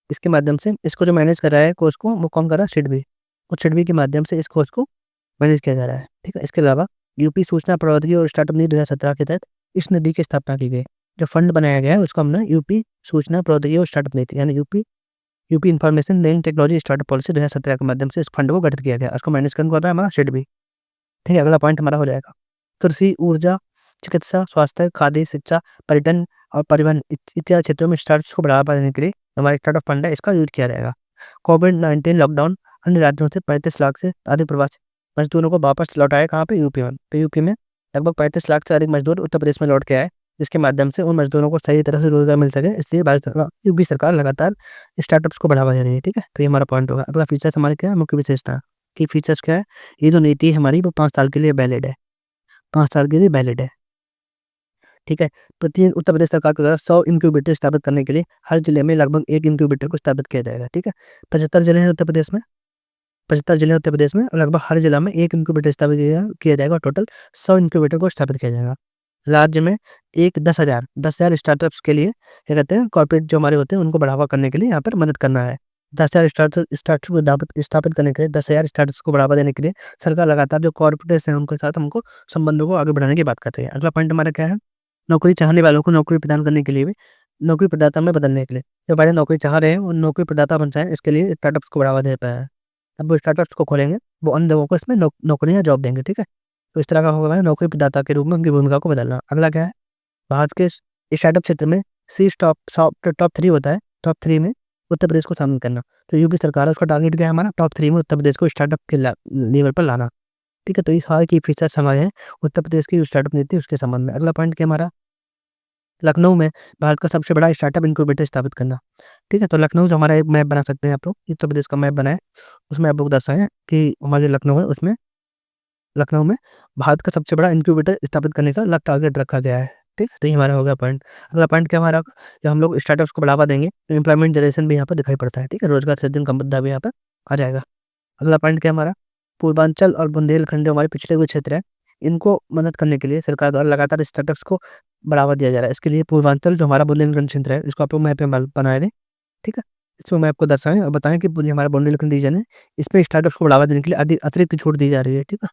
इसके माध्यम से इसको जो मैनेज कर रहा है कोर्स को, वो कौन कर रहा है, सिडबी। और सिडबी के माध्यम से इस कोर्स को मैनेज किया जा रहा है। ठीक है, इसके अलावा यूपी सूचना प्रौद्योगिकी और स्टार्टअप नीति 2017 के तहत इस निधि की स्थापना की गई। जो फंड बनाया गया है उसको हमने यूपी सूचना प्रौद्योगिकी और स्टार्टअप नीति यानी UP information and technology startup policy 2017 के माध्यम से इस फंड को गठित किया गया। उसको मैनेज करने को आता है हमारा सिडबी। ठीक है, अगला पॉइंट हमारा हो जाएगा, कृषि, ऊर्जा चिकित्सा, स्वास्थ्य, खाद्य, शिक्षा, पर्यटन और परिवहन इत्यादि क्षेत्रों में स्टार्टअप्स को बढ़ावा देने के लिए हमारा स्टार्टअप फंड है, इसका यूज़ किया जाएगा। कोविड-19 लॉकडाउन अन्य राज्यों से 35 लाख से अधिक प्रवासी मज़दूरों को वापस लौटाया कहाँ पे? यूपी में। तो यूपी में लगभग 35 लाख से अधिक मज़दूर उत्तर प्रदेश में लौट के आए, जिसके माध्यम से उन मज़दूरों को सही तरह से रोज़गार मिल सके, इसलिए भारत सरकार यूपी सरकार लगातार स्टार्टअप्स को बढ़ावा दे रही है, ठीक है? तो ये हमारा पॉइंट होगा। अगला फीचर्स हमारे क्या है? मुख्य विशेषता की फीचर्स क्या है? ये जो नीति है हमारी वो 5 साल के लिए वैलिड है, 5 साल के लिए वैलिड है, ठीक है? प्रत्येक उत्तर प्रदेश सरकार के द्वारा 100 इनक्यूबेटर स्थापित करने के लिए हर जिले में लगभग 1 इनक्यूबेटर को स्थापित किया जाएगा, ठीक है? 75 जिले हैं उत्तर प्रदेश में, 75 जिले हैं उत्तर प्रदेश में और लगभग हर जिला में 1 इनक्यूबेटर स्थापित किया जाएगा और टोटल 100 इनक्यूबेटर को स्थापित किया जाएगा। राज्य में 10,000 स्टार्टअप्स के लिए क्या कहते हैं कॉर्पोरेट जो हमारे होते हैं उनको बढ़ावा करने के लिए यहाँ पर मदद करना है। 10,000 स्टार्टअप को स्थापित करने के लिए 10,000 स्टार्टअप्स को बढ़ावा देने के लिए सरकार लगातार जो कॉर्पोरेट्स हैं उनके साथ हमको संबंधों को आगे बढ़ाने की बात कर रही है। अगला पॉइंट हमारा क्या है? नौकरी चाहने वालों को नौकरी प्रदान करने के लिए भी नौकरी प्रदाता में बदलने के लिए जो पहले नौकरी चाह रहे हैं वो नौकरी प्रदाता बन जाए, इसके लिए स्टार्टअप्स को बढ़ावा दे पाया है। अब वो स्टार्टअप्स को खोलेंगे, वो अन्य लोगों को इसमें नौकरियाँ जॉब देंगे, ठीक है? तो इस तरह का होगा नौकरी प्रदाता के रूप में उनकी भूमिका को बदलना। अगला क्या है? भारत के स्टार्टअप क्षेत्र में सी टॉप 3 होता है, टॉप 3 में उत्तर प्रदेश को शामिल करना। तो यूपी सरकार है उसका टारगेट क्या है हमारा? टॉप 3 में उत्तर प्रदेश को स्टार्टअप के लेवल पर लाना, ठीक है? तो ये सारे की फीचर्स हमारे हैं उत्तर प्रदेश की स्टार्टअप नीति उसके संबंध में। अगला पॉइंट क्या हमारा? लखनऊ में भारत का सबसे बड़ा स्टार्टअप इनक्यूबेटर स्थापित करना, ठीक है? तो लखनऊ जो हमारा एक मैप बना सकते हैं आप लोग, उत्तर प्रदेश का मैप बनाएँ, उसमें आप लोग दर्शाएँ कि हमारे लखनऊ है उसमें लखनऊ में भारत का सबसे बड़ा इनक्यूबेटर स्थापित करने का टारगेट रखा गया है, ठीक है? तो ये हमारा हो गया पॉइंट। अगला पॉइंट क्या हमारा? जब हम लोग स्टार्टअप्स को बढ़ावा देंगे तो एम्प्लॉयमेंट जनरेशन भी यहाँ पर दिखाई पड़ता है, ठीक है? रोजगार सृजन का मुद्दा भी यहाँ पर आ जाएगा। अगला पॉइंट क्या हमारा? पूर्वांचल और बुंदेलखंड जो हमारे पिछड़े हुए क्षेत्र हैं, इनको मदद करने के लिए सरकार द्वारा लगातार स्टार्टअप्स को बढ़ावा दिया जा रहा है। इसके लिए पूर्वांचल जो हमारा बुंदेलखंड क्षेत्र है, इसको आप लोग मैप में बनाए दें, ठीक है? इसमें मैप को दर्शाएँ और बताएँ कि पूरी हमारा बुंदेलखंड रीजन है, इसमें स्टार्टअप्स को बढ़ावा देने के लिए अतिरिक्त छूट दी जा रही है, ठीक है?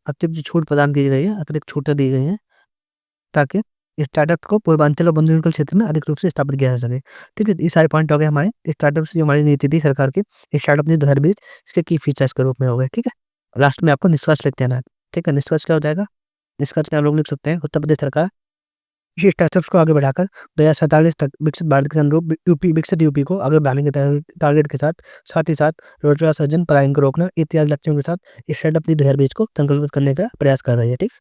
अतिरिक्त छूट प्रदान की गई है, अतिरिक्त छूटें दी गई हैं, ताकि स्टार्टअप को पूर्वांचल और बुंदेलखंड क्षेत्र में अधिक रूप से स्थापित किया जा सके, ठीक है? ये सारे पॉइंट हो गए हमारे स्टार्टअप्स की हमारी नीति थी सरकार की, स्टार्टअप नीति 2020 इसके की फीचर्स के रूप में हो गए, ठीक है? लास्ट में आपको निष्कर्ष लिख देना है, ठीक है? निष्कर्ष क्या हो जाएगा? निष्कर्ष में आप लोग लिख सकते हैं उत्तर प्रदेश सरकार ये स्टार्टअप्स को आगे बढ़ाकर 2047 तक विकसित भारत के अनुरूप विकसित यूपी को आगे बढ़ाने के टारगेट के साथ ही साथ रोजगार सृजन, पलायन को रोकना इत्यादि लक्ष्यों के साथ स्टार्टअप नीति 2020 को संकल्पित करने का प्रयास कर रही है, ठीक?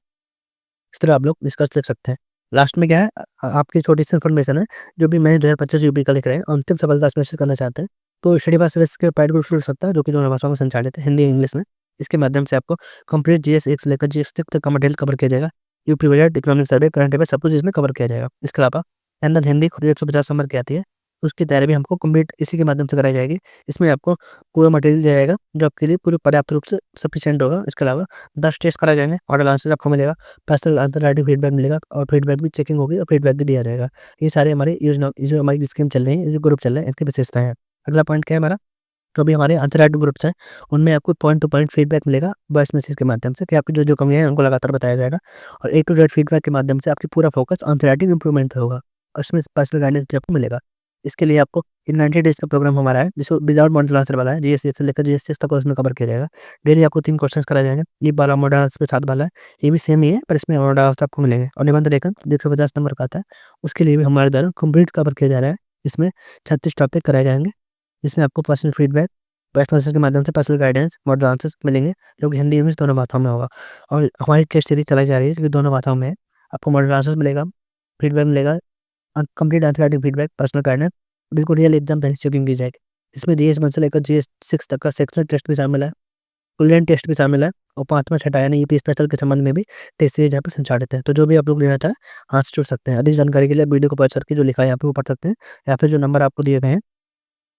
इस तरह आप लोग निष्कर्ष लिख सकते हैं। लास्ट में क्या है आपकी छोटी-सी इन्फॉर्मेशन है, जो भी मैं 2025 यूपी का लिख रहे हैं, अंतिम सफलता सुनिश्चित करना चाहते हैं, तो स्टडी पास सर्विस के पेड कोर्स मिल सकता है, जो कि दोनों भाषाओं में संचालित है, हिंदी, इंग्लिश में। इसके माध्यम से आपको कंप्लीट जीएस 1 से लेकर जीएस 6 तक का मटेरियल कवर किया जाएगा। UP budget, economic survey, current affair सब कुछ इसमें कवर किया जाएगा। इसके अलावा जनरल हिंदी खुद 150 नंबर की आती है, उसकी तैयारी भी हमको कंप्लीट इसी के माध्यम से कराई जाएगी। इसमें आपको पूरा मटेरियल दिया जाएगा, जो आपके लिए पूरे पर्याप्त रूप से सफिशिएंट होगा। इसके अलावा 10 टेस्ट कराए जाएँगे, मॉडल आंसर्स आपको मिलेगा, पर्सनल आंसर राइटिंग फीडबैक मिलेगा और फीडबैक भी चेकिंग होगी और फीडबैक भी दिया जाएगा। ये सारे हमारी योजना ये जो हमारी स्कीम चल रही है, ये जो ग्रुप चल रहे हैं, इसकी विशेषताएँ हैं। अगला पॉइंट क्या है हमारा? जो भी हमारे अंतर्राष्ट्रीय ग्रुप्स हैं, उनमें आपको पॉइंट टू पॉइंट फीडबैक मिलेगा वॉइस मैसेज के माध्यम से कि आपकी जो-जो कमियाँ हैं, उनको लगातार बताया जाएगा और ए टू जेड फीडबैक के माध्यम से आपकी पूरा फोकस अंतर्राष्ट्रीय इम्प्रूवमेंट पे होगा और इसमें पर्सनल गाइडेंस भी आपको मिलेगा। इसके लिए आपको इन 90 डेज़ का प्रोग्राम हमारा है, जिसको विदाउट मॉडल आंसर वाला है, जीएस 1 से लेकर जीएस 6 तक उसमें कवर किया जाएगा। डेली आपको 3 क्वेश्चंस कराए जाएँगे, ये वाला मॉडल आंसर के साथ वाला है, ये भी सेम ही है, पर इसमें मॉडल आंसर आपको मिलेंगे और निबंध लेखन 150 नंबर का आता है, उसके लिए भी हमारे द्वारा कंप्लीट कवर किया जा रहा है। इसमें 36 टॉपिक कराए जाएँगे, जिसमें आपको पर्सनल फीडबैक वॉइस मैसेज के माध्यम से पर्सनल गाइडेंस, मॉडल आंसर्स मिलेंगे, जो कि हिंदी, इंग्लिश दोनों भाषाओं में होगा और हमारी टेस्ट सीरीज़ चलाई जा रही है, जो कि दोनों भाषाओं में है। आपको मॉडल आंसर्स मिलेगा, फीडबैक मिलेगा, complete answer writing feedback, personal guidance, बिल्कुल रियल एग्ज़ाम पहले चेकिंग की जाएगी। इसमें जीएस 1 से लेकर जीएस 6 तक का सेक्शनल टेस्ट भी शामिल है, कुलियन टेस्ट भी शामिल है और 5वां छठा यानी यूपी स्पेशल के संबंध में भी टेस्ट सीरीज़ यहाँ पे संचालित है। तो जो भी आप लोग लेना चाहें, हाथ से जुड़ सकते हैं। अधिक जानकारी के लिए वीडियो को पॉज़ करके जो लिखा है यहाँ पे वो पढ़ सकते हैं या फिर जो नंबर आपको दिए गए हैं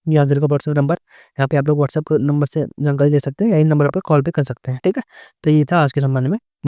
यहाँ 0 का व्हाट्सएप नंबर, यहाँ पे आप लोग व्हाट्सएप नंबर से जानकारी ले सकते हैं या इन नंबर पे कॉल भी कर सकते हैं, ठीक है? तो ये था आज के संबंध में।